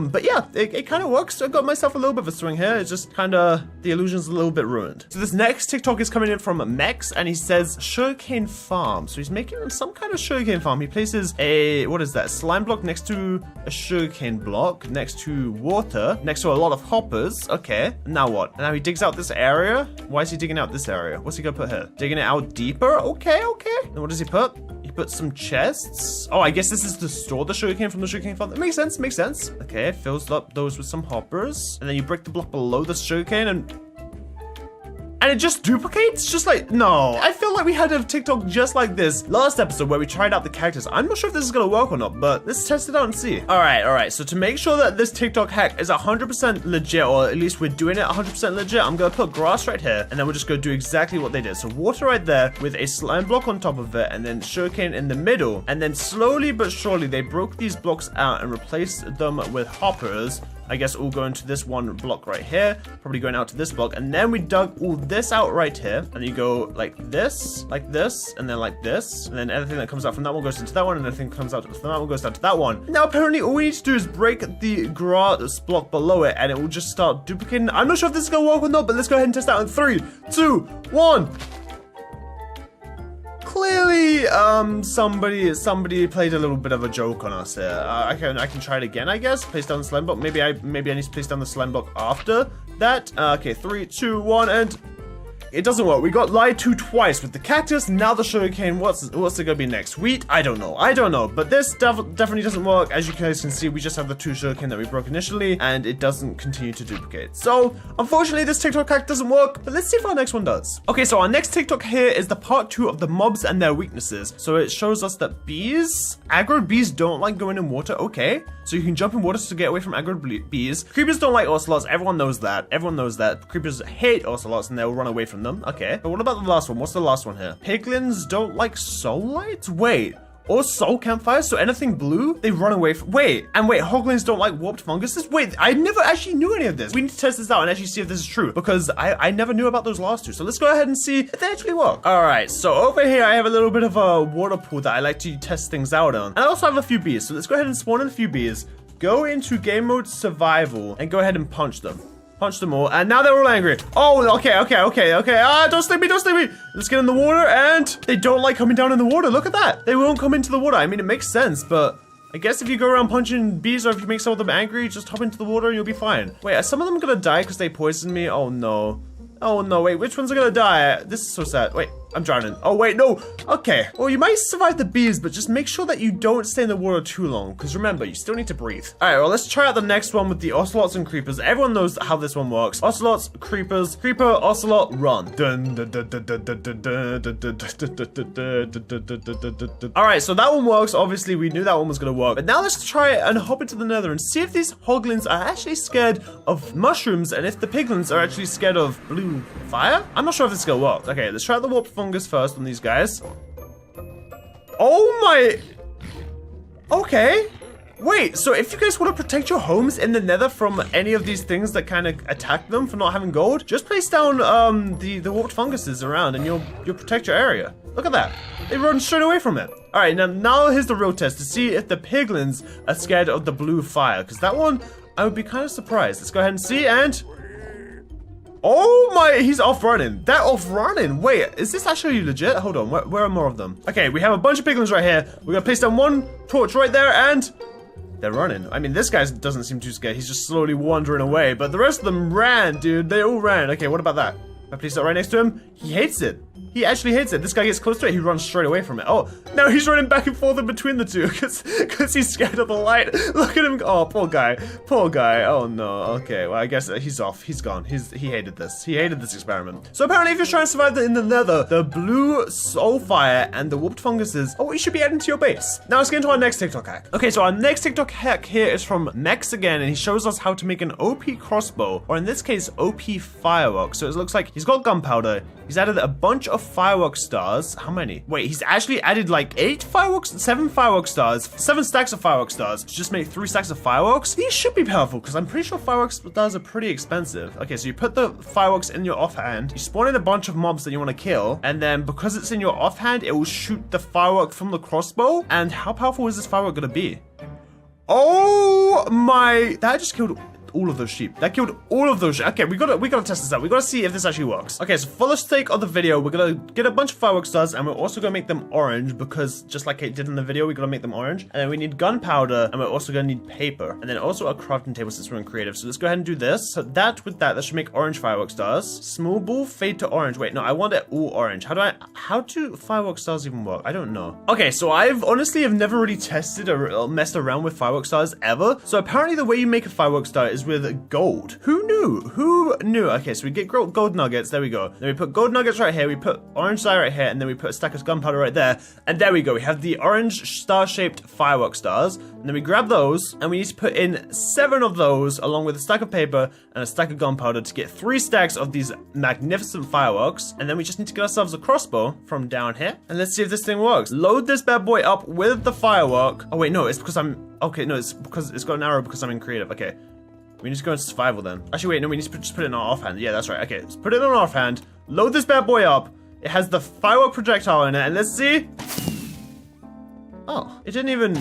But yeah, it kind of works. So I got myself a little bit of a swing here. It's just kind of, the illusion's a little bit ruined. So this next TikTok is coming in from Mex, and he says sugarcane farm. So he's making some kind of sugarcane farm. He places a, what is that, slime block next to a sugarcane block, next to water, next to a lot of hoppers. Okay, now what? Now he digs out this area. Why is he digging out this area? What's he gonna put here? Digging it out deeper? Okay, okay. And what does he put? He put some chests. Oh, I guess this is to store the sugarcane from the sugarcane farm. That makes sense, makes sense. Okay, fills up those with some hoppers. And then you break the block below the sugarcane and it just duplicates? Just like, no. I feel like we had a TikTok just like this last episode where we tried out the characters. I'm not sure if this is gonna work or not, but let's test it out and see. All right. So to make sure that this TikTok hack is 100% legit, or at least we're doing it 100% legit, I'm gonna put grass right here, and then we're just gonna do exactly what they did. So water right there with a slime block on top of it, and then sugarcane in the middle. And then slowly but surely, they broke these blocks out and replaced them with hoppers. I guess all going to this one block right here, probably going out to this block, and then we dug all this out right here, and you go like this, and then like this, and then everything that comes out from that one goes into that one, and everything that comes out from that one goes down to that one. Now apparently all we need to do is break the grass block below it, and it will just start duplicating. I'm not sure if this is gonna work or not, but let's go ahead and test out in 3, 2, 1. Clearly, somebody played a little bit of a joke on us here. I can try it again, I guess. Place down the slime block. Maybe I need to place down the slime block after that. Okay, 3, 2, 1, and It doesn't work. We got lied to twice with the cactus, now the sugarcane. What's it gonna be next? Wheat? I don't know. But this definitely doesn't work. As you guys can see, we just have the 2 sugarcane that we broke initially, and it doesn't continue to duplicate. So, unfortunately, this TikTok hack doesn't work, but let's see if our next one does. Okay, so our nenext TikTok here is the part 2 of the mobs and their weaknesses. So it shows us that aggro bees don't like going in water. Okay, so you can jump in water to get away from aggro bees. Creepers don't like ocelots. Everyone knows that. Creepers hate ocelots and they'll run away from them. Okay, but what about the last one? What's the last one here? Piglins don't like soul lights? Wait. Or soul campfires, so anything blue, they run away from. Wait, hoglins don't like warped funguses? Wait, I never actually knew any of this. We need to test this out and actually see if this is true, because I never knew about those last 2. So let's go ahead and see if they actually work. All right, so over here, I have a little bit of a water pool that I like to test things out on. And I also have a few bees, so let's go ahead and spawn in a few bees, go into game mode survival, and go ahead and punch them. Punch them all, and now they're all angry. Oh, okay. Don't sting me. Let's get in the water, and they don't like coming down in the water. Look at that. They won't come into the water. I mean, it makes sense, but I guess if you go around punching bees, or if you make some of them angry, just hop into the water and you'll be fine. Wait, are some of them gonna die because they poisoned me? Oh no. Wait, which ones are gonna die? This is so sad. Wait, I'm drowning. Oh wait, no. Okay, well, you might survive the bees, but just make sure that you don't stay in the water too long, because remember, you still need to breathe. All right, well, let's try out the next one with the ocelots and creepers. Everyone knows how this one works. Ocelots, creepers, creeper, ocelot, run. All right, so that one works. Obviously, we knew that one was gonna work, but now let's try it and hop into the nether and see if these hoglins are actually scared of mushrooms, and if the piglins are actually scared of blue fire. I'm not sure if this is gonna work. Okay, let's try the warped fungus first on these guys. Oh my. Okay. Wait, so if you guys want to protect your homes in the nether from any of these things that kind of attack them for not having gold, just place down the warped funguses around and you'll protect your area. Look at that. They run straight away from it. All right, now here's the real test to see if the piglins are scared of the blue fire, because that one, I would be kind of surprised. Let's go ahead and see, and oh my, he's off running. They're off running. Wait, is this actually legit? Hold on, where are more of them? Okay, we have a bunch of piglins right here. We're gonna place down one torch right there, and they're running. I mean, this guy doesn't seem too scared. He's just slowly wandering away, but the rest of them ran, dude. They all ran. Okay, what about that? I place that right next to him. He hates it. He actually hates it. This guy gets close to it, he runs straight away from it. Oh, now he's running back and forth in between the two because he's scared of the light. Look at him. Oh, poor guy. Poor guy. Oh no. Okay, well, I guess he's off. He's gone. He hated this. He hated this experiment. So apparently if you're trying to survive in the nether, the blue soul fire and the warped funguses, oh, you should be adding to your base. Now let's get into our next TikTok hack. Okay, so our next TikTok hack here is from Mex again, and he shows us how to make an OP crossbow, or in this case, OP fireworks. So it looks like he's got gunpowder. He's added a bunch of firework stars. How many? Wait, he's actually added like 7 firework stars, 7 stacks of firework stars to just make 3 stacks of fireworks. These should be powerful because I'm pretty sure firework stars are pretty expensive. Okay, so you put the fireworks in your offhand, you spawn in a bunch of mobs that you want to kill, and then because it's in your offhand, it will shoot the firework from the crossbow. And how powerful is this firework gonna be? Oh my, that just killed all of those sheep. That killed all of those sheep. Okay, we gotta test this out. We gotta see if this actually works. Okay, so for the sake of the video, we're gonna get a bunch of firework stars, and we're also gonna make them orange, because just like it did in the video, we gotta make them orange. And then we need gunpowder, and we're also gonna need paper, and then also a crafting table since we're in creative. So let's go ahead and do this. So that that should make orange firework stars. Small ball fade to orange. Wait, no, I want it all orange. How do firework stars even work? I don't know. Okay, so I've honestly have never really tested or messed around with firework stars ever. So apparently the way you make a firework star is with gold. Who knew? Okay, so we get gold nuggets. There we go. Then we put gold nuggets right here. We put orange dye right here, and then we put a stack of gunpowder right there. And there we go. We have the orange star-shaped firework stars. And then we grab those, and we need to put in 7 of those, along with a stack of paper and a stack of gunpowder to get 3 stacks of these magnificent fireworks. And then we just need to get ourselves a crossbow from down here. And let's see if this thing works. Load this bad boy up with the firework. Oh wait, no, it's because okay, no, it's because it's got an arrow because I'm in creative. Okay. We need to go into survival then. Actually, wait, no, we need to just put it in our offhand. Yeah, that's right. Okay, let's put it in our offhand. Load this bad boy up. It has the firework projectile in it, and let's see. Oh, it didn't even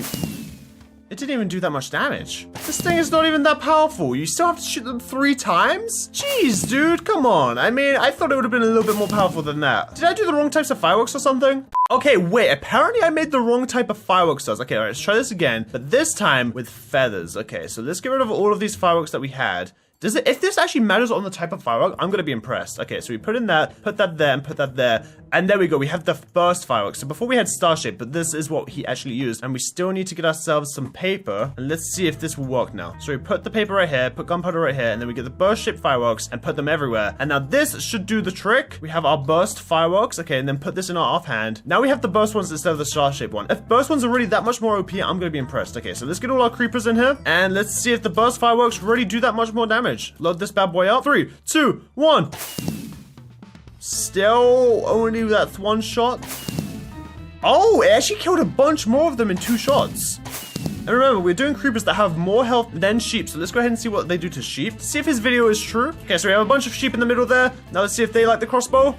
do that much damage. This thing is not even that powerful. You still have to shoot them 3 times? Jeez, dude, come on. I mean, I thought it would have been a little bit more powerful than that. Did I do the wrong types of fireworks or something? Okay, wait, apparently I made the wrong type of firework stars. Okay, all right, let's try this again, but this time with feathers. Okay, so let's get rid of all of these fireworks that we had. Does it? If this actually matters on the type of firework, I'm gonna be impressed. Okay, so we put in that, put that there, and put that there. And there we go. We have the first firework. So before we had star shape, but this is what he actually used. And we still need to get ourselves some paper. And let's see if this will work now. So we put the paper right here, put gunpowder right here, and then we get the burst shaped fireworks and put them everywhere. And now this should do the trick. We have our burst fireworks. Okay, and then put this in our offhand. Now we have the burst ones instead of the star shaped one. If burst ones are really that much more OP, I'm gonna be impressed. Okay, so let's get all our creepers in here. And let's see if the burst fireworks really do that much more damage. Load this bad boy up. 3, 2, 1. Still only that one shot. Oh, it actually killed a bunch more of them in 2 shots. And remember, we're doing creepers that have more health than sheep. So let's go ahead and see what they do to sheep. See if his video is true. Okay, so we have a bunch of sheep in the middle there. Now let's see if they like the crossbow.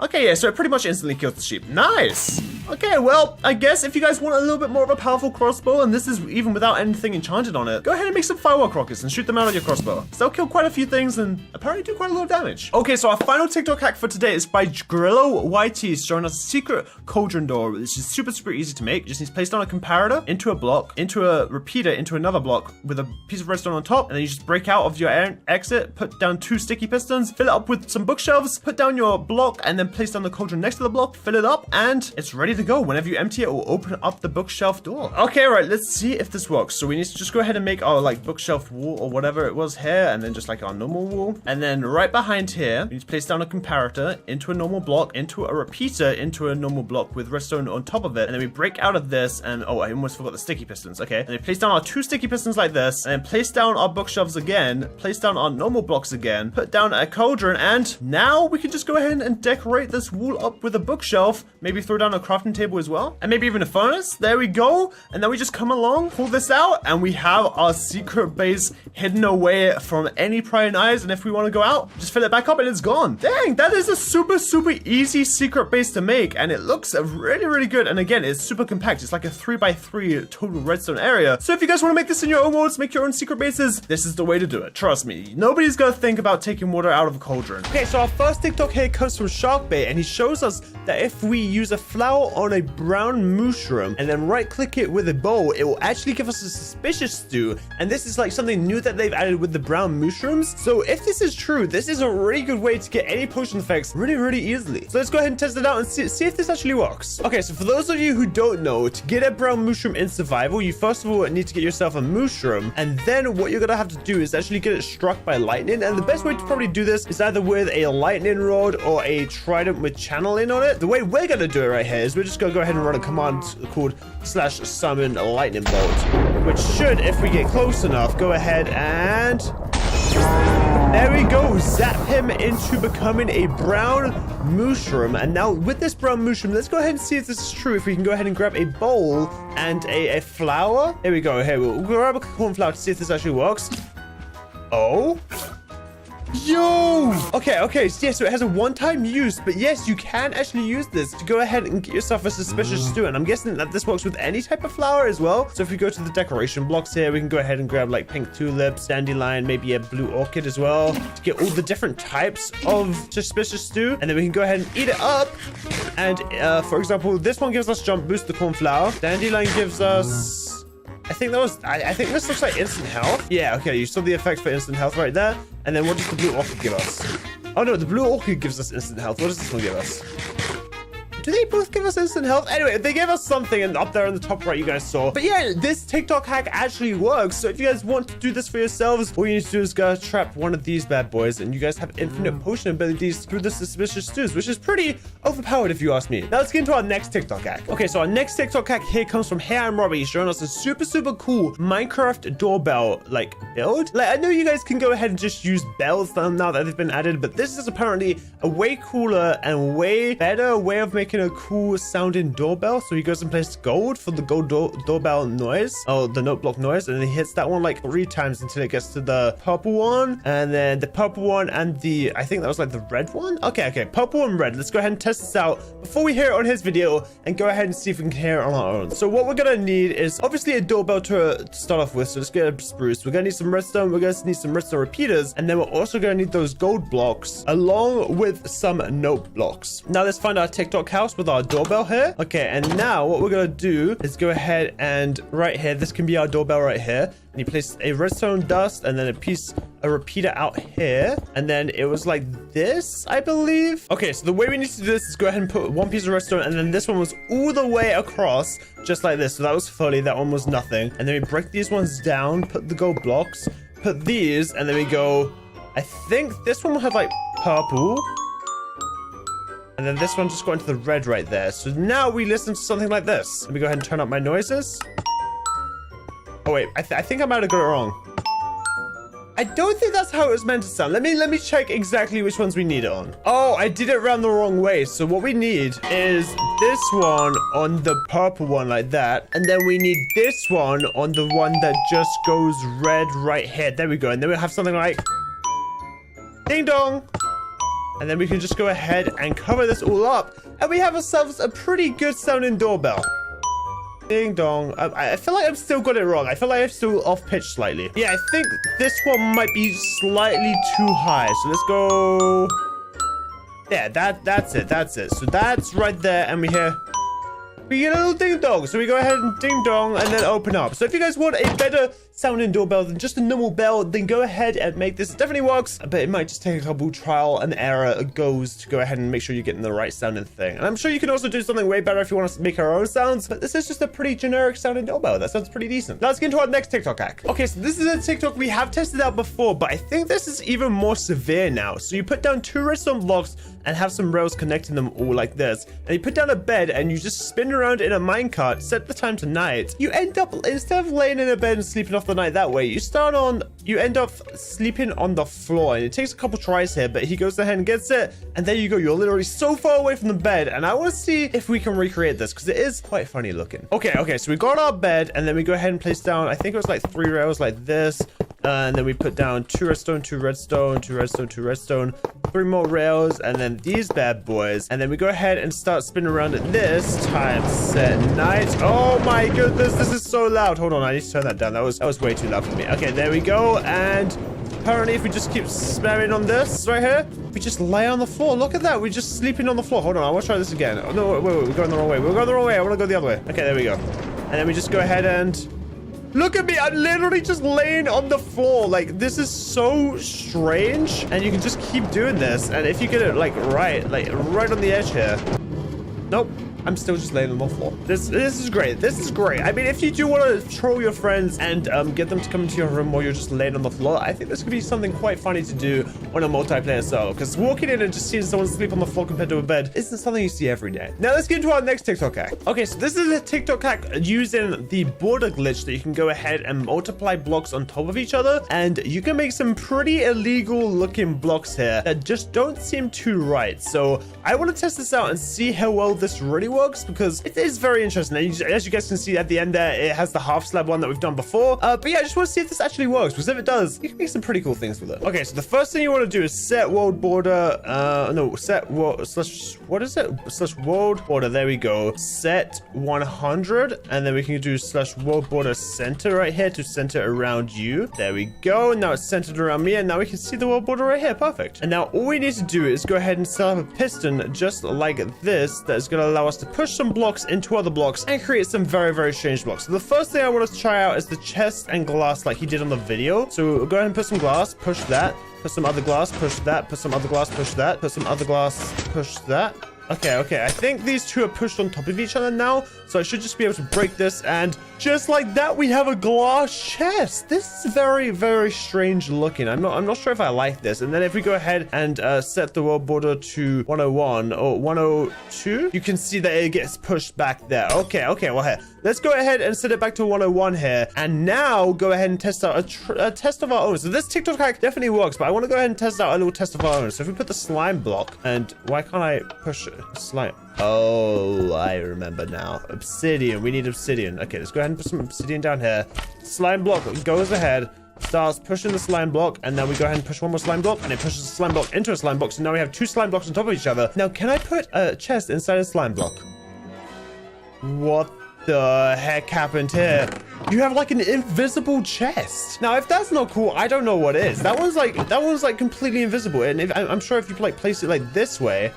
Okay, yeah, so it pretty much instantly kills the sheep. Nice. Okay, well, I guess if you guys want a little bit more of a powerful crossbow, and this is even without anything enchanted on it, go ahead and make some firework rockets and shoot them out with your crossbow. So they'll kill quite a few things and apparently do quite a lot of damage. Okay, so our final TikTok hack for today is by Grillo YT, showing us a secret cauldron door, which is super, super easy to make. You just need to place down a comparator into a block, into a repeater, into another block with a piece of redstone on top, and then you just break out of your exit, put down 2 sticky pistons, fill it up with some bookshelves, put down your block, and then place down the cauldron next to the block, fill it up, and it's ready to go. Whenever you empty it, it will open up the bookshelf door. Okay, right, let's see if this works. So we need to just go ahead and make our like bookshelf wall or whatever it was here, and then just like our normal wall. And then right behind here, we need to place down a comparator into a normal block, into a repeater, into a normal block with redstone on top of it. And then we break out of this, and oh, I almost forgot the sticky pistons. Okay, and then place down our 2 sticky pistons like this, and then place down our bookshelves again, place down our normal blocks again, put down a cauldron, and now we can just go ahead and decorate this wall up with a bookshelf. Maybe throw down a crafting table as well, and maybe even a furnace. There we go. And then we just come along, pull this out, and we have our secret base hidden away from any prying eyes. And if we want to go out, just fill it back up and it's gone. Dang, that is a super, super easy secret base to make, and it looks really, really good. And again, it's super compact. It's like a 3x3 total redstone area. So if you guys want to make this in your own worlds, make your own secret bases, this is the way to do it. Trust me, nobody's gonna think about taking water out of a cauldron. Okay, so our first TikTok here comes from Sharkbait, and he shows us that if we use a flower on a brown mushroom and then right click it with a bowl, it will actually give us a suspicious stew. And this is like something new that they've added with the brown mushrooms. So if this is true, this is a really good way to get any potion effects really, really easily. So let's go ahead and test it out and see if this actually works. Okay, so for those of you who don't know, to get a brown mushroom in survival, you first of all need to get yourself a mushroom, and then what you're gonna have to do is actually get it struck by lightning. And the best way to probably do this is either with a lightning rod or a trident with channeling on it. The way we're gonna do it right here is we're just gonna go ahead and run a command called /summon lightning bolt, which should, if we get close enough, go ahead and there we go, zap him into becoming a brown mushroom. And now with this brown mushroom, let's go ahead and see if this is true. If we can go ahead and grab a bowl and a flower. Here we go. Here we'll grab a cornflower to see if this actually works. Oh, yo! Okay, so yeah, so it has a one-time use, but yes, you can actually use this to go ahead and get yourself a suspicious stew, and I'm guessing that this works with any type of flower as well. So if we go to the decoration blocks here, we can go ahead and grab like pink tulips, dandelion, maybe a blue orchid as well, to get all the different types of suspicious stew, and then we can go ahead and eat it up. And for example, this one gives us jump boost, the cornflower. Dandelion gives us, I think this looks like instant health. Yeah, okay, you saw the effect for instant health right there. And then what does the blue orchid give us? Oh no, the blue orchid gives us instant health. What does this one give us? Do they both give us instant health? Anyway, they gave us something, and up there in the top right you guys saw. But yeah, this TikTok hack actually works. So if you guys want to do this for yourselves, all you need to do is go trap one of these bad boys, and you guys have infinite potion abilities through the suspicious stews, which is pretty overpowered if you ask me. Now let's get into our next TikTok hack. Okay, so our next TikTok hack here comes from Hey I'm Robbie, showing us a super, super cool Minecraft doorbell like build. Like, I know you guys can go ahead and just use bells now that they've been added, but this is apparently a way cooler and way better way of making a cool sounding doorbell. So he goes and places gold for the gold doorbell noise, oh, the note block noise, and then he hits that one like 3 times until it gets to the purple one, and then the purple one and the, I think that was like the red one. Okay, purple and red. Let's go ahead and test this out before we hear it on his video and go ahead and see if we can hear it on our own. So what we're gonna need is obviously a doorbell to start off with, so let's get a spruce. We're gonna need some redstone, we're gonna need some redstone repeaters, and then we're also gonna need those gold blocks along with some note blocks. Now let's find our TikTok house. house with our doorbell here. Okay, and now what we're gonna do is go ahead and right here, this can be our doorbell right here. And you place a redstone dust and then a repeater out here. And then it was like this, I believe. Okay, so the way we need to do this is go ahead and put one piece of redstone, and then this one was all the way across, just like this. So that was fully, that one was nothing. And then we break these ones down, put the gold blocks, put these, and then we go, I think this one will have like purple. And then this one just got into the red right there. So now we listen to something like this. Let me go ahead and turn up my noises. Oh wait, I think I might have got it wrong. I don't think that's how it was meant to sound. Let me check exactly which ones we need it on. Oh, I did it around the wrong way. So what we need is this one on the purple one like that. And then we need this one on the one that just goes red right here. There we go. And then we'll have something like ding dong. And then we can just go ahead and cover this all up. And we have ourselves a pretty good sounding doorbell. Ding dong. I feel like I've still got it wrong. I feel like I'm still off pitch slightly. Yeah, I think this one might be slightly too high. So let's go. Yeah, that's it. So that's right there. And we hear, we get a little ding dong. So we go ahead and ding dong and then open up. So if you guys want a better sounding doorbell than just a normal bell, then go ahead and make this. It definitely works, but it might just take a couple trial and error goes to go ahead and make sure you're getting the right sounding thing. And I'm sure you can also do something way better if you want to make our own sounds, but this is just a pretty generic sounding doorbell. That sounds pretty decent. Now let's get into our next TikTok hack. Okay, so this is a TikTok we have tested out before, but I think this is even more severe now. So you put down 2 redstone blocks and have some rails connecting them all like this. And you put down a bed and you just spin around in a minecart, set the time to night. You end up, instead of laying in a bed and sleeping off the night that way, you end up sleeping on the floor. And it takes a couple tries here, but he goes ahead and gets it. And there you go. You're literally so far away from the bed. And I want to see if we can recreate this because it is quite funny looking. Okay, so we got our bed and then we go ahead and place down, I think it was like 3 rails like this. And then we put down 2 redstone, 2 redstone, 2 redstone, 2 redstone, 3 more rails, and then these bad boys. And then we go ahead and start spinning around at this time set night. Oh my goodness, this is so loud. Hold on, I need to turn that down. That was way too loud for me. Okay, there we go. And apparently if we just keep spamming on this right here, we just lay on the floor. Look at that. We're just sleeping on the floor. Hold on, I want to try this again. Oh, no, wait, we're going the wrong way. We're going the wrong way. I want to go the other way. Okay, there we go. And then we just go ahead and look at me. I'm literally just laying on the floor. Like, this is so strange. And you can just keep doing this. And if you get it, like right on the edge here. Nope. I'm still just laying on the floor. This is great. This is great. I mean, if you do want to troll your friends and get them to come into your room while you're just laying on the floor, I think this could be something quite funny to do on a multiplayer server. Because walking in and just seeing someone sleep on the floor compared to a bed isn't something you see every day. Now let's get into our next TikTok hack. Okay, so this is a TikTok hack using the border glitch that you can go ahead and multiply blocks on top of each other. And you can make some pretty illegal looking blocks here that just don't seem too right. So I want to test this out and see how well this really works because it is very interesting. As you guys can see at the end there, it has the half slab one that we've done before. But yeah, I just want to see if this actually works because if it does, you can make some pretty cool things with it. Okay, so the first thing you want to do is set world border. Set world slash, what is it? Slash world border. There we go. Set 100. And then we can do slash world border center right here to center around you. There we go. Now it's centered around me. And now we can see the world border right here. Perfect. And now all we need to do is go ahead and set up a piston just like this. That is going to allow us to push some blocks into other blocks and create some very, very strange blocks. So the first thing I want to try out is the chest and glass like he did on the video. So we'll go ahead and put some glass, push that, put some other glass, push that, put some other glass, push that, put some other glass, push that. Okay. I think these two are pushed on top of each other now. So I should just be able to break this. And just like that, we have a glass chest. This is very, very strange looking. I'm not sure if I like this. And then if we go ahead and set the world border to 101 or 102, you can see that it gets pushed back there. Okay. Well, here, let's go ahead and set it back to 101 here. And now go ahead and test out a test of our own. So this TikTok hack definitely works, but I want to go ahead and test out a little test of our own. So if we put the slime block, and why can't I push it? Slime. Oh, I remember now. Obsidian. We need obsidian. Okay, let's go ahead and put some obsidian down here. Slime block goes ahead, starts pushing the slime block, and then we go ahead and push one more slime block, and it pushes the slime block into a slime block. So now we have 2 slime blocks on top of each other. Now, can I put a chest inside a slime block? What the heck happened here? You have like an invisible chest. Now, if that's not cool, I don't know what is. That one's like completely invisible. And I'm sure if you like place it like this way,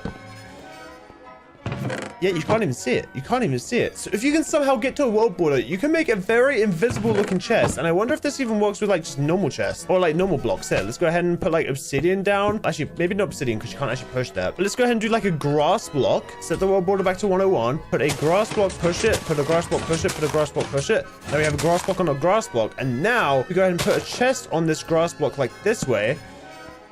Yeah, you can't even see it. You can't even see it. So if you can somehow get to a world border, you can make a very invisible looking chest. And I wonder if this even works with like just normal chests or like normal blocks. Here, let's go ahead and put like obsidian down. Actually, maybe not obsidian because you can't actually push that. But let's go ahead and do like a grass block. Set the world border back to 101. Put a grass block, push it. Put a grass block, push it. Put a grass block, push it. Now we have a grass block on a grass block. And now we go ahead and put a chest on this grass block like this way.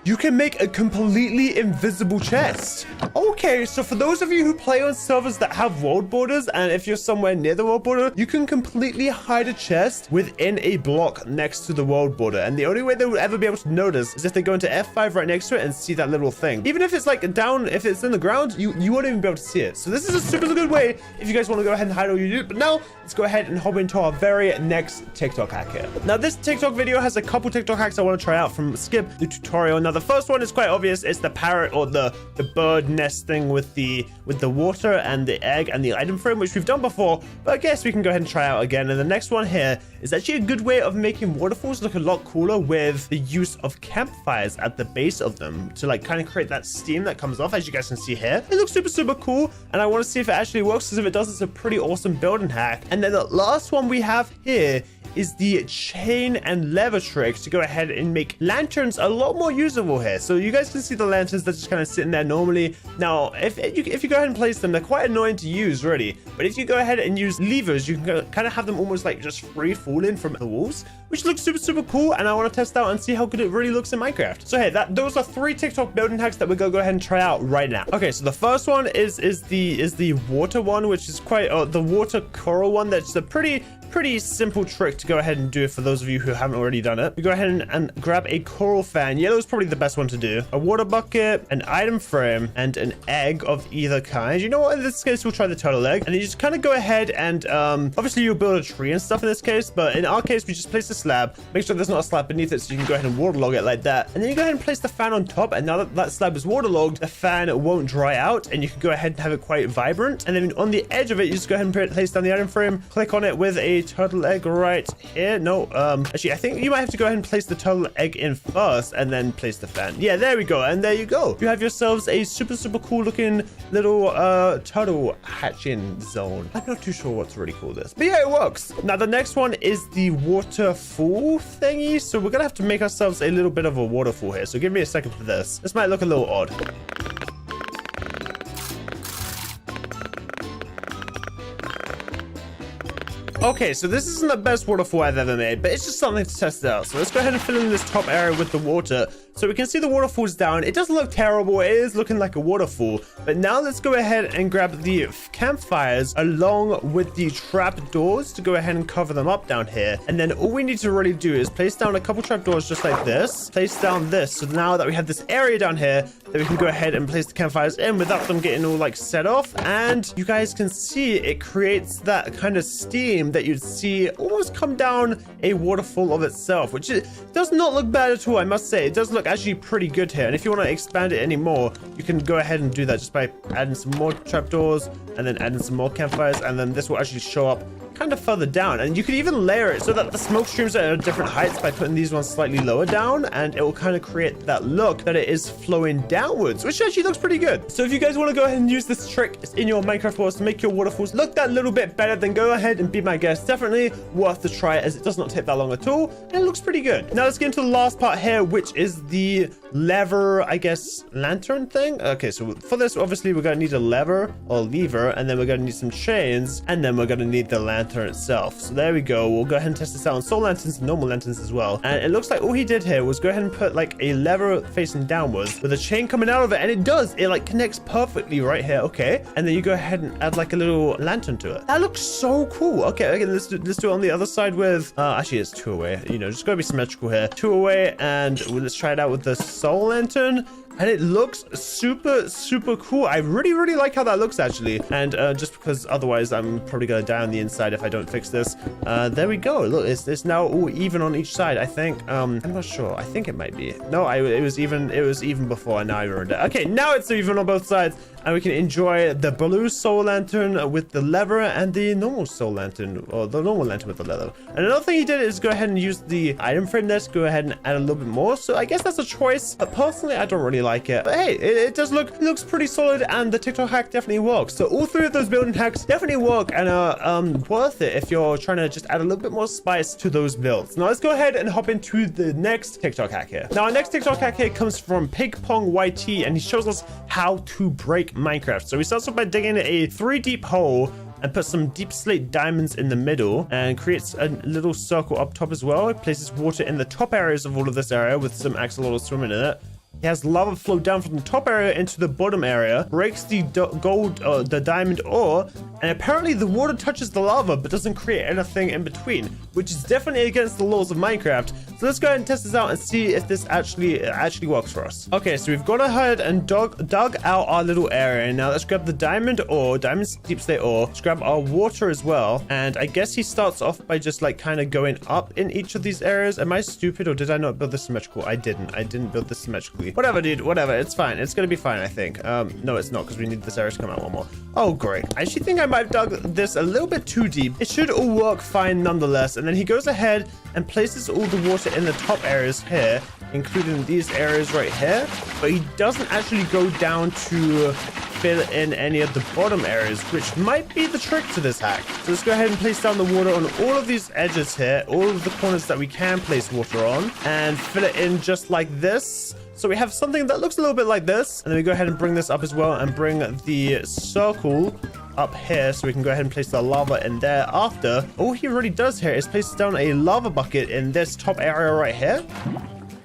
You can make a completely invisible chest. Okay, so for those of you who play on servers that have world borders, and if you're somewhere near the world border, you can completely hide a chest within a block next to the world border. And the only way they will ever be able to notice is if they go into F5 right next to it and see that little thing. Even if it's like down, if it's in the ground, you won't even be able to see it. So this is a super good way if you guys want to go ahead and hide all you do. But now let's go ahead and hop into our very next TikTok hack here. Now this TikTok video has a couple TikTok hacks I want to try out from Skip the tutorial. Now the first one is quite obvious. It's the parrot or the bird nest thing with the water and the egg and the item frame, which we've done before, but I guess we can go ahead and try out again. And the next one here is actually a good way of making waterfalls look a lot cooler with the use of campfires at the base of them to like kind of create that steam that comes off, as you guys can see here. It looks super cool, and I want to see if it actually works, because if it does, it's a pretty awesome building hack. And then the last one we have here is the chain and lever trick to go ahead and make lanterns a lot more usable here. So you guys can see the lanterns that's just kind of sitting there normally. Now, if you go ahead and place them, they're quite annoying to use, really. But if you go ahead and use levers, you can kind of have them almost like just free falling from the walls, which looks super cool. And I want to test out and see how good it really looks in Minecraft. So hey, those are 3 TikTok building hacks that we're gonna go ahead and try out right now. Okay, so the first one is the water one, which is quite the water coral one. That's a pretty simple trick to go ahead and do for those of you who haven't already done it. You go ahead and grab a coral fan. Yellow is probably the best one to do. A water bucket, an item frame, and an egg of either kind. You know what? In this case, we'll try the turtle egg. And you just kind of go ahead and obviously you'll build a tree and stuff in this case, but in our case, we just place a slab. Make sure there's not a slab beneath it, so you can go ahead and waterlog it like that. And then you go ahead and place the fan on top. And now that that slab is waterlogged, the fan won't dry out, and you can go ahead and have it quite vibrant. And then on the edge of it, you just go ahead and place down the item frame. Click on it with a turtle egg right here. No, actually, I think you might have to go ahead and place the turtle egg in first and then place the fan. Yeah, there we go. And there you go. You have yourselves a super cool looking little turtle hatching zone. I'm not too sure what to really call this, but yeah, it works. Now the next one is the waterfall thingy. So we're gonna have to make ourselves a little bit of a waterfall here. So give me a second for this. This might look a little odd. Okay, so this isn't the best waterfall I've ever made, but it's just something to test out. So let's go ahead and fill in this top area with the water. So we can see the waterfalls down. It doesn't look terrible. It is looking like a waterfall. But now let's go ahead and grab the campfires along with the trap doors to go ahead and cover them up down here. And then all we need to really do is place down a couple trap doors just like this. Place down this. So now that we have this area down here, that we can go ahead and place the campfires in without them getting all like set off. And you guys can see it creates that kind of steam that you'd see almost come down a waterfall of itself, which does not look bad at all, I must say. It does look actually pretty good here. And if you want to expand it anymore, you can go ahead and do that just by adding some more trapdoors and then adding some more campfires, and then this will actually show up kind of further down. And you can even layer it so that the smoke streams are at different heights by putting these ones slightly lower down, and it will kind of create that look that it is flowing downwards, which actually looks pretty good. So if you guys want to go ahead and use this trick in your Minecraft worlds to make your waterfalls look that little bit better, then go ahead and be my guest. Definitely worth the try, as it does not take that long at all, and it looks pretty good. Now let's get into the last part here, which is the lever, I guess, lantern thing. Okay, so for this, obviously, we're going to need a lever or lever, and then we're going to need some chains, and then we're going to need the lantern itself. So there we go. We'll go ahead and test this out on soul lanterns and normal lanterns as well. And it looks like all he did here was go ahead and put like a lever facing downwards with a chain coming out of it, and it does. It like connects perfectly right here. Okay, and then you go ahead and add like a little lantern to it. That looks so cool. Okay, let's do it on the other side with actually it's 2 away. You know, just gotta be symmetrical here. 2 away, and let's try it out with the soul lantern. And it looks super cool. I really like how that looks, actually. And just because otherwise I'm probably gonna die on the inside if I don't fix this. There we go. Look, it's now all even on each side, I think. I'm not sure. I think it might be. No, it was even before, and now I ruined it. Okay, now it's even on both sides. and we can enjoy the blue soul lantern with the leather and the normal soul lantern, or the normal lantern with the leather. And another thing he did is go ahead and use the item frame there to go ahead and add a little bit more. So I guess that's a choice, but personally I don't really like it. But hey, it does looks pretty solid, and the TikTok hack definitely works. So all three of those building hacks definitely work and are worth it if you're trying to just add a little bit more spice to those builds. Now let's go ahead and hop into the next TikTok hack here. Now our next TikTok hack here comes from Pig Pong YT, and he shows us how to break Minecraft. So he starts off by digging a 3 deep hole and puts some deep slate diamonds in the middle and creates a little circle up top as well. He places water in the top areas of all of this area with some axolotls swimming in it. He has lava flow down from the top area into the bottom area, breaks the the diamond ore, and apparently the water touches the lava but doesn't create anything in between, which is definitely against the laws of Minecraft. So let's go ahead and test this out and see if this actually works for us. Okay, so we've gone ahead and dug out our little area. Now let's grab the diamond ore, diamond deep slate ore. Let's grab our water as well. And I guess he starts off by just like kind of going up in each of these areas. Am I stupid, or did I not build this symmetrical? I didn't build this symmetrically. Whatever, dude, whatever. It's fine. It's gonna be fine, I think. No, it's not, because we need this area to come out one more. Oh, great. I actually think I might have dug this a little bit too deep. It should all work fine nonetheless. And then he goes ahead and places all the water in the top areas here, including these areas right here. But he doesn't actually go down to fill in any of the bottom areas, which might be the trick to this hack. So let's go ahead and place down the water on all of these edges here, all of the corners that we can place water on, and fill it in just like this. So we have something that looks a little bit like this. And then we go ahead and bring this up as well and bring the circle up here so we can go ahead and place the lava in there after. All he really does here is place down a lava bucket in this top area right here.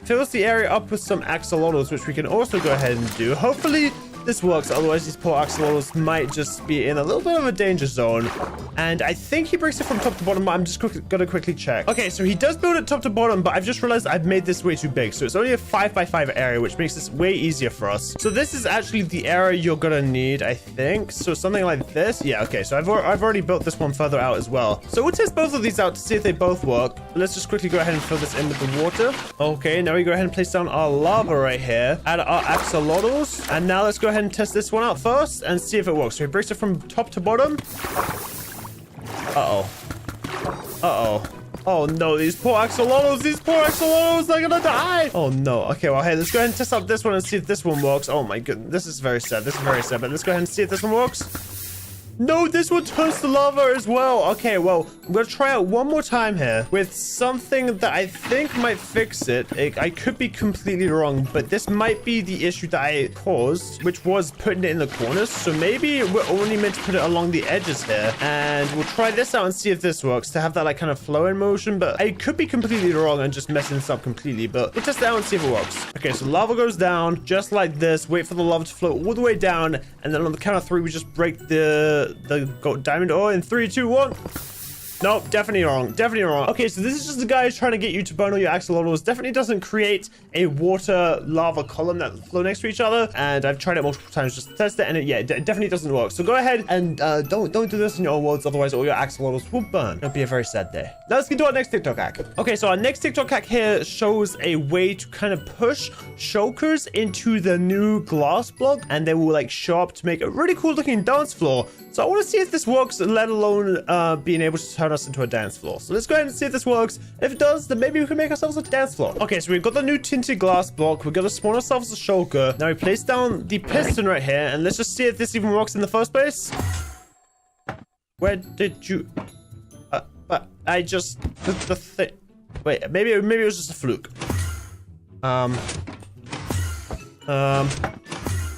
Fills the area up with some axolotls, which we can also go ahead and do. Hopefully this works, otherwise these poor axolotls might just be in a little bit of a danger zone. And I think he breaks it from top to bottom, but I'm just gonna quickly check. Okay, so he does build it top to bottom, but I've just realized I've made this way too big. So it's only a 5x5 area, which makes this way easier for us. So this is actually the area you're gonna need, I think. So something like this. Yeah, okay, so I've already built this one further out as well. So we'll test both of these out to see if they both work. But let's just quickly go ahead and fill this in with the water. Okay, now we go ahead and place down our lava right here. Add our axolotls. And now let's go ahead and test this one out first and see if it works. So he breaks it from top to bottom. Oh no, these poor axolotls, they're gonna die. Oh no. Okay, well, hey, let's go ahead and test out this one and see if this one works. Oh my goodness, this is very sad, but let's go ahead and see if this one works. No, this one turns to lava as well. Okay, well, I'm gonna try out one more time here with something that I think might fix it. I could be completely wrong, but this might be the issue that I caused, which was putting it in the corners. So maybe we're only meant to put it along the edges here. And we'll try this out and see if this works to have that like kind of flow in motion. But I could be completely wrong and just messing this up completely. But we'll test it out and see if it works. Okay, so lava goes down just like this. Wait for the lava to flow all the way down. And then on the count of 3, we just break the diamond ore in 3, 2, 1. Nope, definitely wrong. Okay, so this is just the guy who's trying to get you to burn all your axolotls. Definitely doesn't create a water lava column that flow next to each other. And I've tried it multiple times just to test it, and it definitely doesn't work. So go ahead and don't do this in your own words, otherwise all your axolotls will burn. It'll be a very sad day. Now let's get to our next TikTok hack. Okay, so our next TikTok hack here shows a way to kind of push shulkers into the new glass block, and they will like show up to make a really cool looking dance floor. So I want to see if this works, let alone being able to turn us into a dance floor. So let's go ahead and see if this works. If it does, then maybe we can make ourselves a dance floor. Okay, so we've got the new tinted glass block. We're going to spawn ourselves a shulker. Now we place down the piston right here, and let's just see if this even works in the first place. Where did you... but I just... the thing... Wait, maybe it was just a fluke.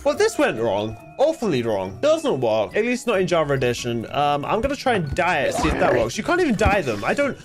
Well, this went wrong. Awfully wrong. Doesn't work. At least not in Java Edition. I'm gonna try and dye it, see if that works. You can't even dye them. I don't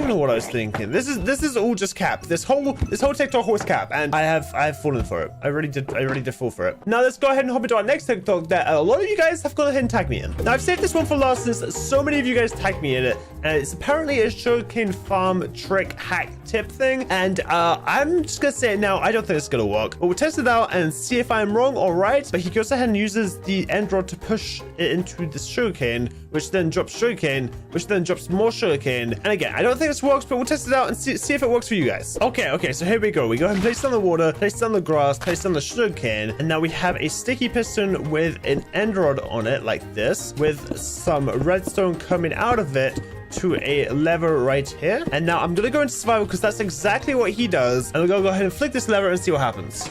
know what I was thinking. This is all just cap. This whole TikTok was cap, and I have fallen for it. I really did fall for it. Now let's go ahead and hop into our next TikTok that a lot of you guys have gone ahead and tagged me in. Now I've saved this one for last since so many of you guys tagged me in it, and it's apparently a sugarcane farm trick hack tip thing, and I'm just gonna say it now. I don't think it's gonna work, but we'll test it out and see if I'm wrong or right. But he goes ahead and uses the end rod to push it into the sugarcane, which then drops sugarcane, which then drops more sugarcane. And again, I don't think this works, but we'll test it out and see if it works for you guys. Okay, so here we go. We go ahead and place down the water, place down the grass, place down the sugarcane, and now we have a sticky piston with an end rod on it like this, with some redstone coming out of it to a lever right here. And now I'm gonna go into survival because that's exactly what he does. And I'm gonna go ahead and flick this lever and see what happens.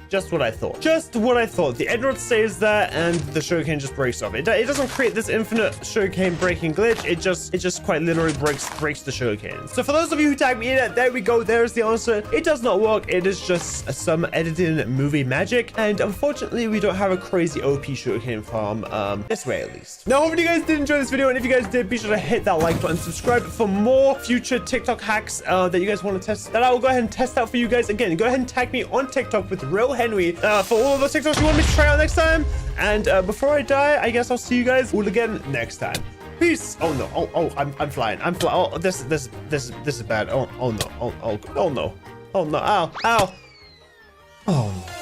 Just what I thought. Just what I thought. The end rod stays there and the sugarcane just breaks off. It doesn't create this infinite sugarcane breaking glitch. It just quite literally breaks the sugarcane. So for those of you who tagged me in it, there we go. There's the answer. It does not work. It is just some editing movie magic. And unfortunately, we don't have a crazy OP sugarcane farm this way at least. Now, hopefully you guys did enjoy this video. And if you guys did, be sure to hit that like button, subscribe for more future TikTok hacks that you guys want to test, that I will go ahead and test out for you guys. Again, go ahead and tag me on TikTok with real Henwy for all of those TikToks you want me to try out next time. And before I die, I guess I'll see you guys all again next time. Peace. Oh no. Oh, I'm flying. Oh, this is bad. Oh no. Oh no. Oh no. Ow. Oh no.